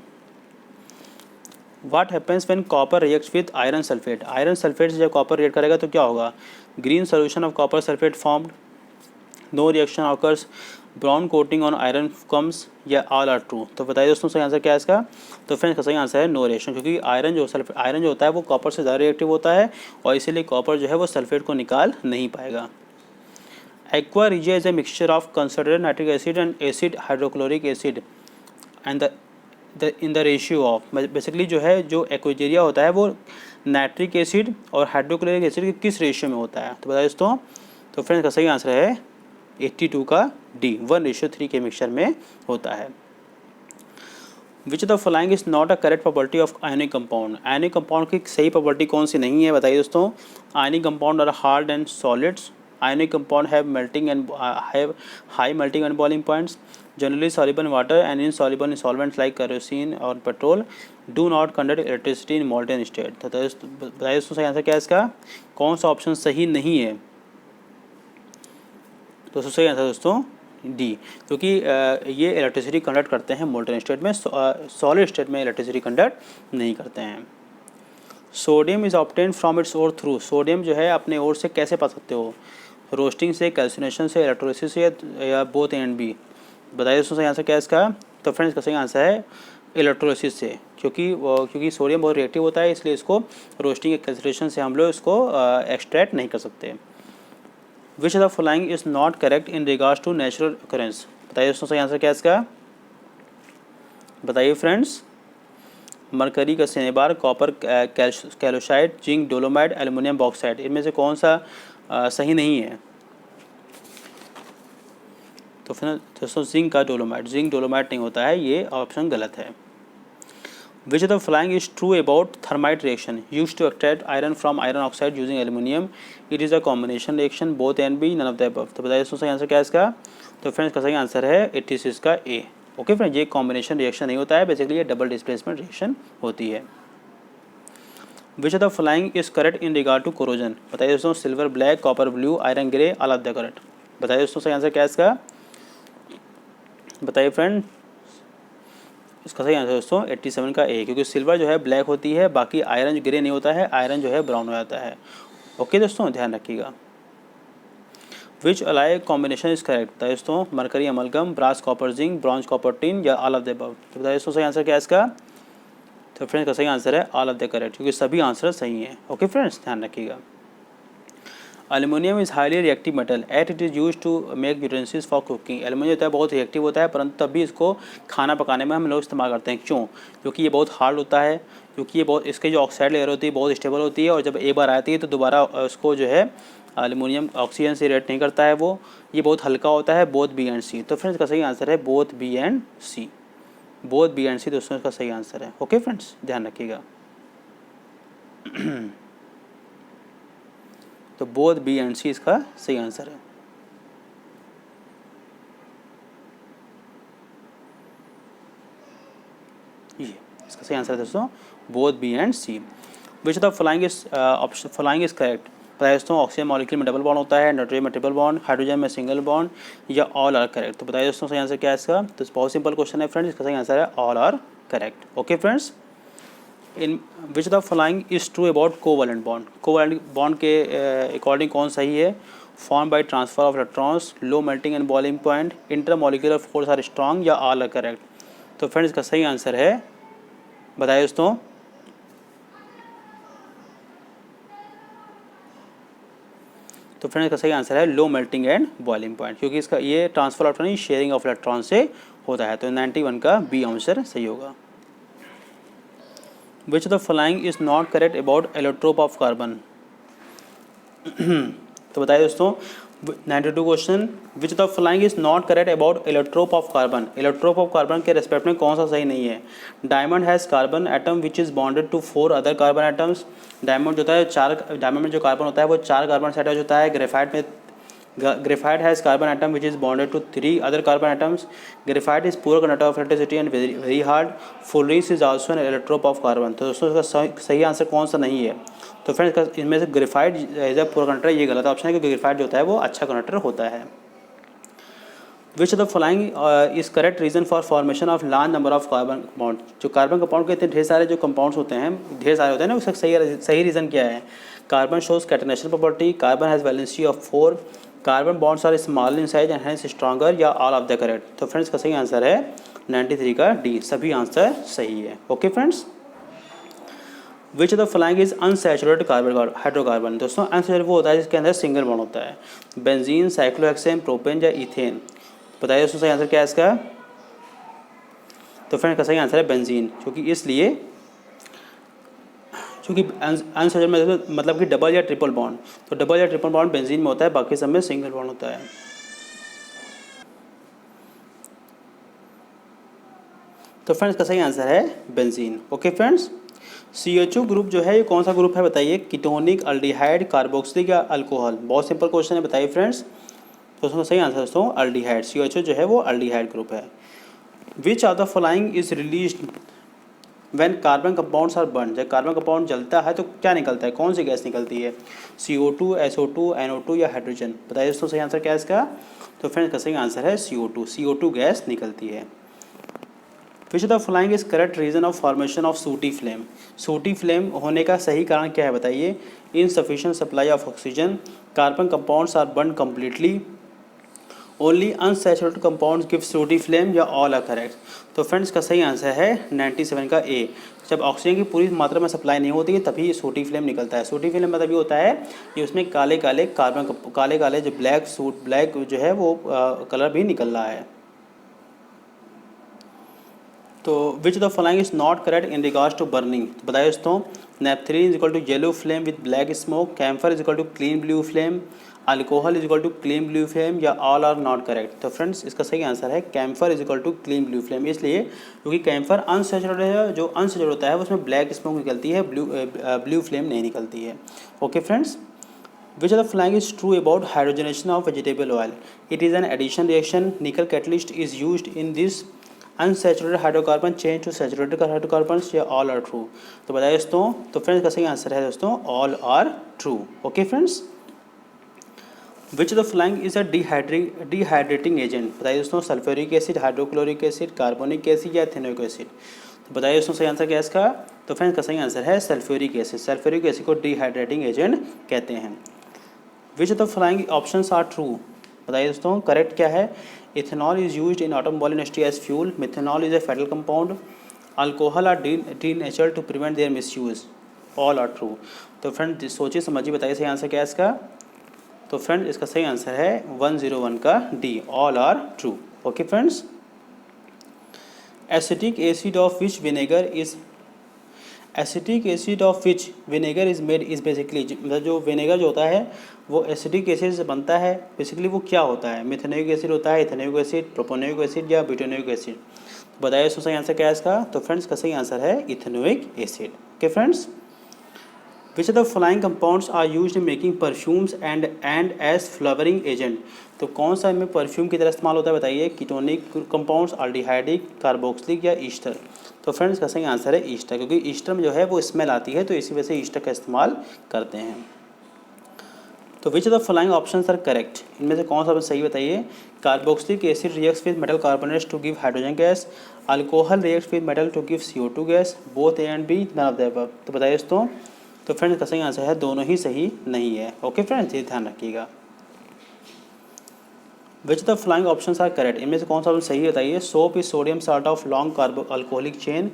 What happens when copper reacts with iron sulphate, iron sulphate से जब कॉपर रिएक्ट करेगा तो क्या होगा। Green solution of copper sulphate formed, no reaction occurs, brown coating on iron comes, या ऑल आर ट्रू। तो बताइए दोस्तों सही आंसर क्या है इसका। तो फ्रेंड्स का सही आंसर है नो रिएक्शन, क्योंकि आयरन जो होता है वो कॉपर से ज़्यादा रिएक्टिव होता है, और इसीलिए कॉपर जो है वो सल्फेट को निकाल नहीं पाएगा। Aqua regia is a mixture of concentrated nitric acid and acid hydrochloric acid and in the ratio of, basically जो है जो एक्वाजेरिया होता है वो नाइट्रिक एसिड और हाइड्रोक्लोरिक एसिड के किस रेशियो में होता है। तो बताइए दोस्तों। तो फ्रेंड्स का सही आंसर है 82 का डी, 1:3 के मिक्सचर में होता है। Which the following is not a correct property of ionic compound. Ionic compound की सही प्रॉपर्टी कौन सी नहीं है, बताइए दोस्तों। Ionic compound are hard and solids, ionic compound have melting and have high melting and boiling points, generally soluble in water and insoluble in solvents like kerosene और petrol, do not conduct electricity in molten state। तो बताइए दोस्तों सही answer क्या है इसका, कौन सा ऑप्शन सही नहीं है। तो सही आंसर दोस्तों डी, क्योंकि ये इलेक्ट्रिसिटी कंडक्ट करते हैं मोल्टन स्टेट में, सॉलिड स्टेट में इलेक्ट्रिसिटी कंडक्ट नहीं करते हैं। Sodium is obtain from its ore through, sodium जो है अपने ओर से कैसे पा सकते हो, रोस्टिंग से, कैल्सिनेशन से, इलेक्ट्रोलिसिस से, या बोथ ए एंड बी। बताइए दोस्तों सही आंसर क्या है इसका। तो फ्रेंड्स का सही आंसर है इलेक्ट्रोलिसिस से, क्योंकि सोडियम बहुत रिएक्टिव होता है, इसलिए इसको रोस्टिंग या कैल्सिनेशन से हम लोग इसको एक्सट्रैक्ट नहीं कर सकते। Which the following is not correct in regards to natural occurrence। बताइए दोस्तों सही आंसर क्या है इसका, बताइए फ्रेंड्स। मरकरी का cinnabar, copper calcite, zinc dolomite, aluminium bauxite, इनमें से कौन सा सही नहीं है। तो फिर दोस्तों जिंक का डोलोमाइट, जिंक डोलोमाइट नहीं होता है, ये ऑप्शन गलत है। Which of the following is true about thermite reaction used to extract iron from iron oxide using aluminium, it is a combination reaction, both and B, none of the above. तो बताइए दोस्तों सही answer क्या है इसका। तो friends का सही आंसर है 86 का ए। ओके फ्रेंड्स, ये कॉम्बिनेशन रिएक्शन नहीं होता है, बेसिकली ये डबल डिस्प्लेसमेंट रिएक्शन होती है। Which of the following is correct in regard to corrosion. बताइए दोस्तों silver black, copper blue, iron grey, all of the correct. बताइए दोस्तों सही आंसर क्या है इसका, बताइए फ्रेंड। इसका सही आंसर दोस्तों 87 का ए, क्योंकि सिल्वर जो है ब्लैक होती है, बाकी आयरन ग्रे नहीं होता है, आयरन जो है ब्राउन हो जाता है। ओके दोस्तों ध्यान रखिएगा। Which alloy combination is correct. बताइए दोस्तों mercury amalgam, brass copper zinc, bronze copper tin, या ऑल ऑफ द अबव। तो बताइए दोस्तों सही आंसर क्या है इसका। तो फ्रेंड्स का सही आंसर है ऑल ऑफ द करेक्ट, क्योंकि सभी आंसर सही हैं। ओके फ्रेंड्स ध्यान रखिएगा। Aluminium is highly reactive metal at it is use to make utensils for cooking. Aluminium होता है बहुत रिएक्टिव होता है, परंतु तब भी इसको खाना पकाने में हम लोग इस्तेमाल करते हैं। क्यों, क्योंकि ये बहुत हार्ड होता है, क्योंकि ये बहुत, इसके जो ऑक्साइड लेयर होती है बहुत स्टेबल होती है, और जब एक बार आती है तो दोबारा उसको जो है एल्युमिनियम ऑक्सीजन से रिएक्ट नहीं करता है वो, ये बहुत हल्का होता है। Both B and C. तो फ्रेंड्स का सही आंसर है both B and C, both B and C दोस्तों इसका सही आंसर है। ओके फ्रेंड्स ध्यान रखिएगा। तो बोथ बी एंड सी इसका सही आंसर है। ये इसका सही आंसर है दोस्तों both B and C. Which of the following is correct. बताइए दोस्तों ऑक्सीजन मॉलिक्यूल में डबल बॉन्ड होता है, नाइट्रोजन में ट्रिपल बॉन्ड, हाइड्रोजन में सिंगल बॉन्ड, या ऑल आर करेक्ट। तो बताइए दोस्तों सही आंसर क्या है इसका। तो बहुत सिंपल क्वेश्चन है फ्रेंड्स, इसका सही आंसर है all are correct. Okay friends. In which the following is true about covalent bond. Covalent bond के अकॉर्डिंग कौन सही है। Form by transfer of electrons, low melting and boiling point, intermolecular force are strong, या all are correct. तो friends इसका सही answer है, बताइए दोस्तों। तो फ्रेंड्स इसका सही आंसर है लो मेल्टिंग एंड बॉइलिंग पॉइंट, क्योंकि इसका ये transfer of electron sharing of electron से होता है। तो 91 का बी आंसर सही होगा। Which of the following is not correct about allotrope of carbon. तो बताइए दोस्तों 92 question. Which of the following is not correct about allotrope of carbon. Allotrope of carbon के रेस्पेक्ट में कौन सा सही नहीं है। Diamond has carbon atom which is bonded to 4 other carbon atoms. Diamond जो होता है डायमंड में जो कार्बन होता है वो 4 कार्बन से अटैच होता है। Graphite has carbon atom which is bonded to 3 other carbon atoms. Graphite is poor conductor of electricity and very hard. Fullerenes is also an allotrope of carbon. तो दोस्तों इसका सही आंसर कौन सा नहीं है। तो फ्रेंड्स इनमें से graphite as a poor conductor ये गलत ऑप्शन है, क्योंकि ग्रेफाइट जो होता है वो अच्छा कंडक्टर होता है। Which of the following is correct reason for formation of large number of carbon compound. जो कार्बन कंपाउंड के इतने ढेर सारे जो कंपाउंड्स होते हैं, ढेर सारे होते हैं ना, उसका सही रीज़न क्या है। Carbon shows catenation property, carbon has valency of 4, carbon bonds are small in size and hence stronger, या ऑल ऑफ द करेक्ट। तो फ्रेंड्स का सही आंसर है 93 का डी, सभी आंसर सही है। Okay friends. Which of the following is unsaturated carbon hydrocarbon. दोस्तों अनसैचुरेटेड वो होता है जिसके अंदर सिंगल बॉन्ड होता है। बेंजीन, साइक्लोहेक्सेन, प्रोपेन, या इथेन। बताइए दोस्तों सही आंसर क्या है इसका। तो फ्रेंड का सही आंसर है बेंजीन, क्योंकि अनसैचुरेटेड मतलब कि डबल या ट्रिपल बॉन्ड। तो डबल या ट्रिपल बॉन्ड बेंजीन में होता है, बाकी सब में सिंगल बॉन्ड होता है। तो फ्रेंड्स का सही आंसर है benzene. Okay friends, CHO group जो है ये कौन सा ग्रुप है बताइए? कीटोनिक, अल्डिहाइड, कार्बोक्सिलिक या अल्कोहल? बहुत सिंपल क्वेश्चन है, बताइए फ्रेंड्स। तो उसका सही आंसर दोस्तों अल्डिहाइड। CHO जो है वो अल्डिहाइड ग्रुप है। Which of the following is released when carbon compounds are burn? जब कार्बन कंपाउंड जलता है तो क्या निकलता है, कौन सी गैस निकलती है? CO2, SO2, NO2 या हाइड्रोजन? बताइए दोस्तों सही आंसर क्या है इसका? तो फ्रेंड्स का सही आंसर है CO2 गैस निकलती है। Which of the following is correct reason of formation of sooty flame? Sooty flame होने का सही कारण क्या है बताइए? Insufficient supply of oxygen, carbon compounds are burn completely, only unsaturated compounds give sooty flame, या ऑल आर करेक्ट? तो friends का सही आंसर है 97 का ए। जब ऑक्सीजन की पूरी मात्रा में सप्लाई नहीं होती है तभी ये सूटी फ्लेम निकलता है। सूटी फ्लेम मतलब ये होता है कि उसमें काले काले जो ब्लैक जो है वो कलर भी निकल रहा है। तो which the following is not correct in regards to burning? बताइए दोस्तों, naphthalene is equal to yellow flame with black smoke, camphor is equal to clean blue flame, alcohol is equal to clean blue flame, या all are not correct? तो friends इसका सही answer है camphor is equal to clean blue flame. इसलिए क्योंकि camphor unsaturated है, जो unsaturated होता है उसमें ब्लैक स्मोक निकलती है, ब्लू फ्लेम नहीं निकलती है। Okay friends, which of the following is true about hydrogenation of vegetable oil? It is an addition reaction. Nickel catalyst is used in this unsaturated hydrocarbon change to saturated hydrocarbons, या all are true? तो बताइए दोस्तों, तो friends का सही answer है दोस्तों all are true. Okay friends, which the flying is a dehydrating agent? बताइए दोस्तों, sulphuric acid, hydrochloric acid, carbonic acid या एथेनोइक एसिड? तो बताइए दोस्तों सही आंसर क्या है इसका? तो फ्रेंड्स का सही आंसर है सल्फ्यूरिक एसिड। सल्फ्यूरिक एसिड को डिहाइड्रेटिंग एजेंट कहते हैं। Which of the following options are true? बताइए दोस्तों करेक्ट क्या है? Ethanol is used in automobile industry as fuel, methanol is a fatal compound, alcohol are denatured to prevent their misuse, all are true? तो friend सोचिए समझिए, बताइए सही answer क्या है इसका? तो फ्रेंड इसका सही आंसर है 101 का D, all are true. Okay friends, acetic acid of which vinegar is made is basically, मतलब जो विनेगर जो होता है वो एसिटिक एसिड से बनता है। बेसिकली वो क्या होता है? मिथेनोइक एसिड होता है, इथेनोइक एसिड, प्रोपोनोइक एसिड या ब्यूटेनोइक एसिड? बताइए इसका सही आंसर क्या है इसका? तो फ्रेंड्स का सही आंसर है ethanoic acid. Okay friends, which of the following compounds are used in making perfumes and as flavouring agent? तो कौन सा इनमें परफ्यूम की तरह इस्तेमाल होता है बताइए? कीटोनिक कंपाउंड्स, अल्डिहाइडिक, कार्बोक्सिलिक या ईस्टर? तो फ्रेंड्स का सही आंसर है ईस्टर, क्योंकि ईस्टर में जो है वो स्मेल आती है, तो इसी वजह से ईस्टर का इस्तेमाल करते हैं। तो which of the following options are correct? इनमें से कौन सा सही बताइए? Carboxylic acid reacts with metal carbonates to give hydrogen gas, alcohol reacts with metal to give CO2 gas, both A and B, none of the above? तो बताइए दोस्तों, तो फ्रेंड्स का सही आंसर है दोनों ही सही नहीं है। ओके फ्रेंड्स, ये ध्यान रखिएगा। Which the following options are correct? इनमें से कौन सा सही बताइए? Soap is sodium salt of long carbo alcoholic chain,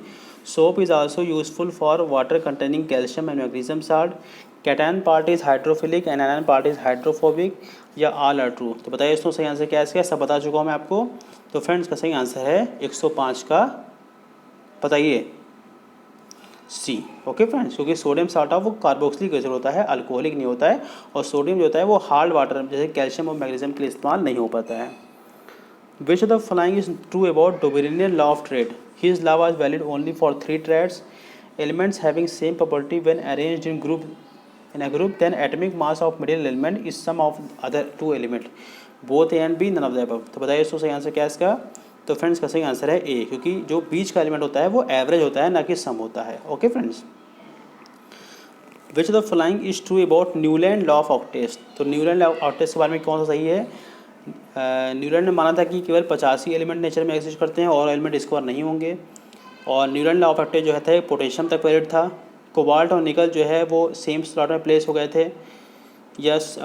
soap is also useful for water containing calcium and magnesium salt, cation part is hydrophilic and anion part is hydrophobic, या all are true? तो बताइए इसको सही answer क्या है इसका? सब बता चुका हूँ मैं आपको। तो फ्रेंड्स का सही आंसर है 105 का, बताइए सी। ओके फ्रेंड्स, क्योंकि सोडियम साल्ट ऑफ वो कार्बोक्सिलिक एसिड होता है, अल्कोहलिक नहीं होता है, और सोडियम जो होता है वो हार्ड वाटर जैसे कैल्शियम और मैग्नीशियम के लिए इस्तेमाल नहीं हो पाता है। Which of the following is true about Dobereiner law of triad? His law was valid only for 3 triads, elements having same property when arranged in a group, then atomic mass of material element is sum of other 2 element, both A and B, none of the above? तो बताइए इसको सही answer क्या है इसका? तो friends का सही आंसर है ए, क्योंकि जो बीच का एलिमेंट होता है वो एवरेज होता है, ना कि सम होता है। Okay friends, which of the following is true about Newland law of octets? तो न्यूलैंड लॉ ऑफ ऑक्टेट्स के बारे में कौन सा सही है? न्यूलैंड ने माना था कि केवल 85 एलिमेंट नेचर में एग्जिस्ट करते हैं और एलिमेंट स्क्वायर नहीं होंगे, और न्यूलैंड लॉ ऑफ ऑक्टेट्स जो है पोटेशियम तक वैलिड था। कोबाल्ट और निकल जो है वो सेम स्लॉट में प्लेस हो गए थे। यस,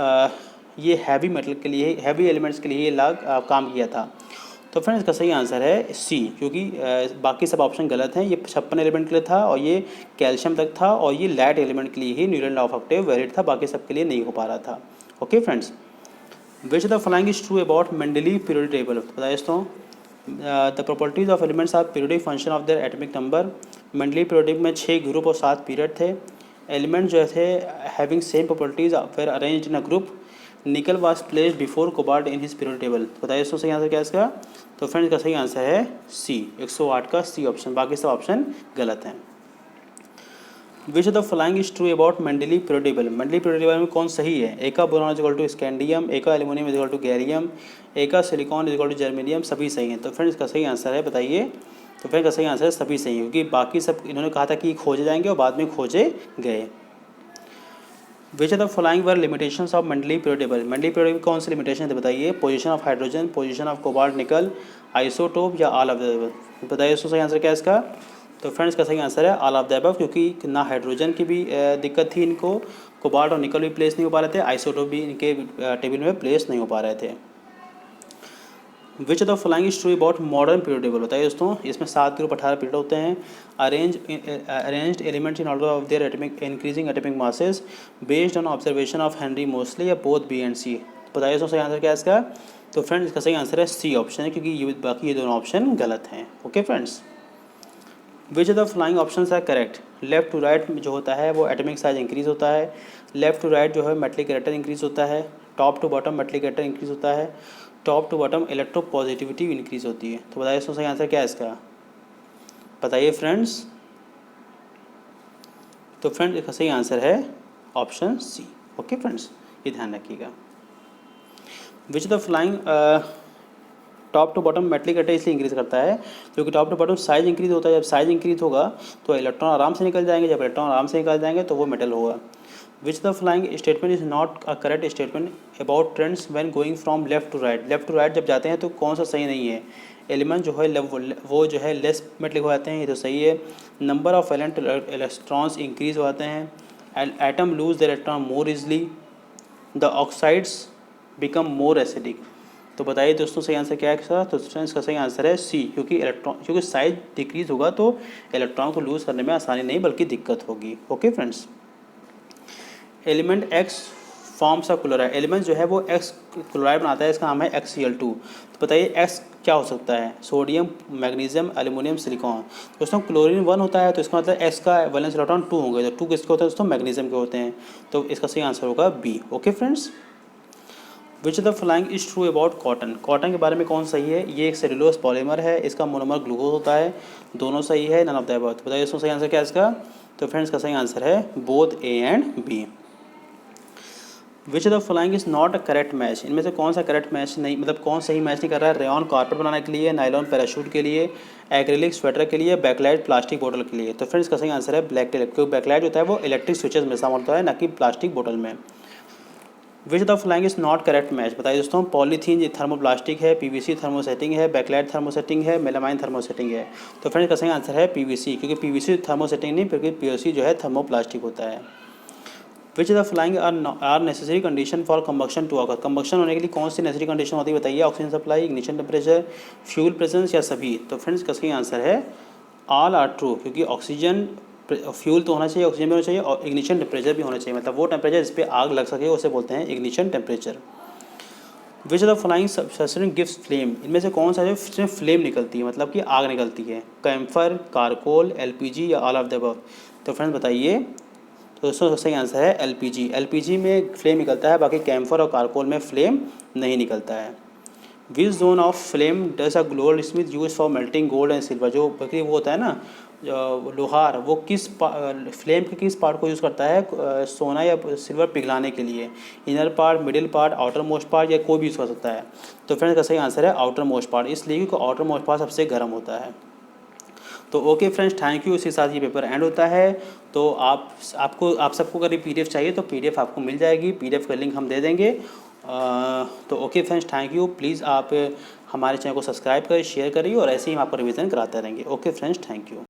ये हैवी मेटल के लिए, हैवी एलिमेंट्स के लिए ये लॉ काम किया था। तो फ्रेंड्स इसका सही आंसर है सी, क्योंकि बाकी सब ऑप्शन गलत हैं। ये 56 एलिमेंट के लिए था, और ये कैल्शियम तक था, और ये लाइट एलिमेंट के लिए ही Newland law of octet valid था, बाकी सब के लिए नहीं हो पा रहा था। Okay friends, which the following is true about Mendeleev periodic table? बताइए दोस्तों, the properties of elements are periodic function of their atomic number. Mendeleev periodic में 6 ग्रुप और 7 पीरियड थे। एलिमेंट जो थे having same properties were arranged in a group, nickel was placed before cobalt in his period table. बताइए दोस्तों सही answer क्या है इसका? तो फ्रेंड्स का सही आंसर है सी, 108 का सी ऑप्शन, बाकी सब ऑप्शन गलत हैं। Which of the following is true about Mendeleev period table? Mendeleev period table में कौन सही है? ए का boron is equal to scandium, ए का aluminium is equal to gallium, ए का silicon is equal to germanium, सभी सही हैं। तो फ्रेंड्स का सही आंसर है, बताइए। तो फ्रेंड्स का सही आंसर है सभी सही है, क्योंकि बाकी सब इन्होंने कहा था कि खोजे जाएंगे और बाद में खोजे गए। विच of the following were limitations of Mendeley period table? Mendeleev period table कौन सी लिमिटेशन है बताइए? Position of hydrogen, position of cobalt nickel, isotope या ऑल ऑफ द अबव? बताइए दोस्तों सही आंसर क्या है इसका? तो फ्रेंड्स का सही आंसर है ऑल ऑफ द अबव, क्योंकि ना हाइड्रोजन की भी दिक्कत थी इनको, कोबाल्ट और निकल भी प्लेस नहीं हो पा रहे थे, आइसोटोप भी इनके टेबल में प्लेस नहीं हो पा रहे थे। विच of the following is true about modern period table? बताइए दोस्तों, इसमें 7 ग्रुप 18 पीरियड होते हैं। Arranged elements in order of their atomic increasing atomic masses based on observation of Henry mostly या बोथ बी एंड सी? बताइए दोस्तों सही आंसर क्या है इसका? तो फ्रेंड्स इसका सही आंसर है सी ऑप्शन है, क्योंकि ये बाकी ये दोनों ऑप्शन गलत हैं। Okay friends, which of the following options are correct? Left to right जो होता है वो एटॉमिक साइज इंक्रीज होता है, लेफ्ट टू राइट जो है मेटलिक कैरेक्टर इंक्रीज होता है, top to bottom metallic character increase होता है, top to bottom electropositivity increase होती है। तो बताइए इसका सही आंसर क्या है इसका? बताइए फ्रेंड्स। तो फ्रेंड्स इसका सही आंसर है ऑप्शन सी। ओके फ्रेंड्स, ये ध्यान रखिएगा। Which the following top to bottom metallic character इसलिए इंक्रीज करता है क्योंकि top to bottom size increase होता है। जब साइज इंक्रीज होगा तो इलेक्ट्रॉन आराम से निकल जाएंगे, जब इलेक्ट्रॉन आराम से निकल जाएंगे तो वो मेटल होगा। Which the following statement is not a correct statement about trends when going from left to right? Left to right जब जाते हैं तो कौन सा सही नहीं है? एलिमेंट जो है वो जो है लेस मेटलिक हो जाते हैं, ये तो सही है। Number of valent electrons increase हो जाते हैं, atom lose the electron more easily, the oxides become more acidic. तो बताइए दोस्तों सही आंसर क्या है सर? तो फ्रेंड्स का सही आंसर है सी, क्योंकि साइज डिक्रीज होगा तो इलेक्ट्रॉन को लूज करने में आसानी नहीं बल्कि दिक्कत होगी। Okay friends, element x forms of chloride, element जो है वो एक्स क्लोराइड बनाता है, इसका नाम है XCl2। तो बताइए एक्स क्या हो सकता है? Sodium, magnesium, aluminium, silicon. दोस्तों क्लोरीन 1 होता है तो इसका मतलब एक्स का वैलेंस इलेक्ट्रॉन 2 होंगे, तो 2 किसके होते हैं दोस्तों? मैग्नीशियम के होते हैं। तो इसका सही आंसर होगा B. Okay friends, which the flying is true about cotton? Cotton के बारे में कौन सही है? ये एक सेलुलोज पॉलीमर है, इसका मोनोमर ग्लूकोज होता है, दोनों सही है, नन ऑफ द अबव। तो बताइए इसका सही आंसर क्या है इसका? तो फ्रेंड्स का सही आंसर है both A and B. Which the flying is not a correct match? इनमें से कौन सा करेक्ट मैच नहीं, मतलब कौन सही मैच नहीं कर रहा है? रेयॉन कारपेट बनाने के लिए, नायलॉन पैराशूट के लिए, एक्रिलिक स्वेटर के लिए, बैकलाइट प्लास्टिक बोतल के लिए। तो फ्रेंड्स का सही आंसर है ब्लैकलाइट, क्योंकि बैकलाइट होता है वो इलेक्ट्रिक स्विचेस में शामिल होता है, ना कि प्लास्टिक बोतल में। विच the flying is not correct match? बताइए दोस्तों, पॉलीथीन ये थर्मोप्लास्टिक है, PVC थर्मोसेटिंग है, बैकलाइट थर्मोसेटिंग है, मेलामाइन थर्मोसेटिंग है। तो फ्रेंड्स का सही आंसर है PVC, क्योंकि PVC थर्मोसेटिंग नहीं, क्योंकि PVC जो है थर्मोप्लास्टिक होता है। Which the following are necessary condition for combustion to occur? Combustion होने के लिए कौन सी नेसेसरी कंडीशन होती है बताइए? Oxygen supply, ignition temperature, fuel presence या सभी? तो फ्रेंड्स का सही आंसर है ऑल आर ट्रू, क्योंकि ऑक्सीजन फ्यूल तो होना चाहिए, ऑक्सीजन भी होना चाहिए और इग्निशन टेम्परेचर भी होना चाहिए, मतलब वो टेम्परेचर जिस पे आग लग सके उसे बोलते हैं ignition temperature. Which of the flying substance gives flame? इनमें से कौन सा जो फ्लेम निकलती है, मतलब कि आग निकलती है? कैम्फर, कारकोल, LPG या ऑल ऑफ द अबव? तो फ्रेंड्स बताइए। तो दोस्तों सही आंसर है LPG। LPG में फ्लेम निकलता है, बाकी कैम्फर और कारकोल में फ्लेम नहीं निकलता है। Which zone of flame does a goldsmith use for melting gold and silver? जो बकरी वो होता है ना लोहार, वो किस फ्लेम के किस पार्ट को यूज़ करता है सोना या सिल्वर पिघलाने के लिए? Inner part, middle part, outer most part या कोई भी यूज़ कर सकता है? तो फ्रेंड्स का सही आंसर है आउटर मोस्ट पार्ट, इसलिए क्योंकि आउटर मोस्ट पार्ट सबसे गर्म होता है। तो ओके फ्रेंड्स, थैंक यू। इसी के साथ ये पेपर एंड होता है। तो आप सबको अगर PDF चाहिए तो PDF आपको मिल जाएगी, PDF का लिंक हम दे देंगे। तो okay friends, thank you. Please आप हमारे चैनल को सब्सक्राइब करें, शेयर करिए और ऐसे ही हम आपको रिवीजन कराते रहेंगे। Okay friends, thank you.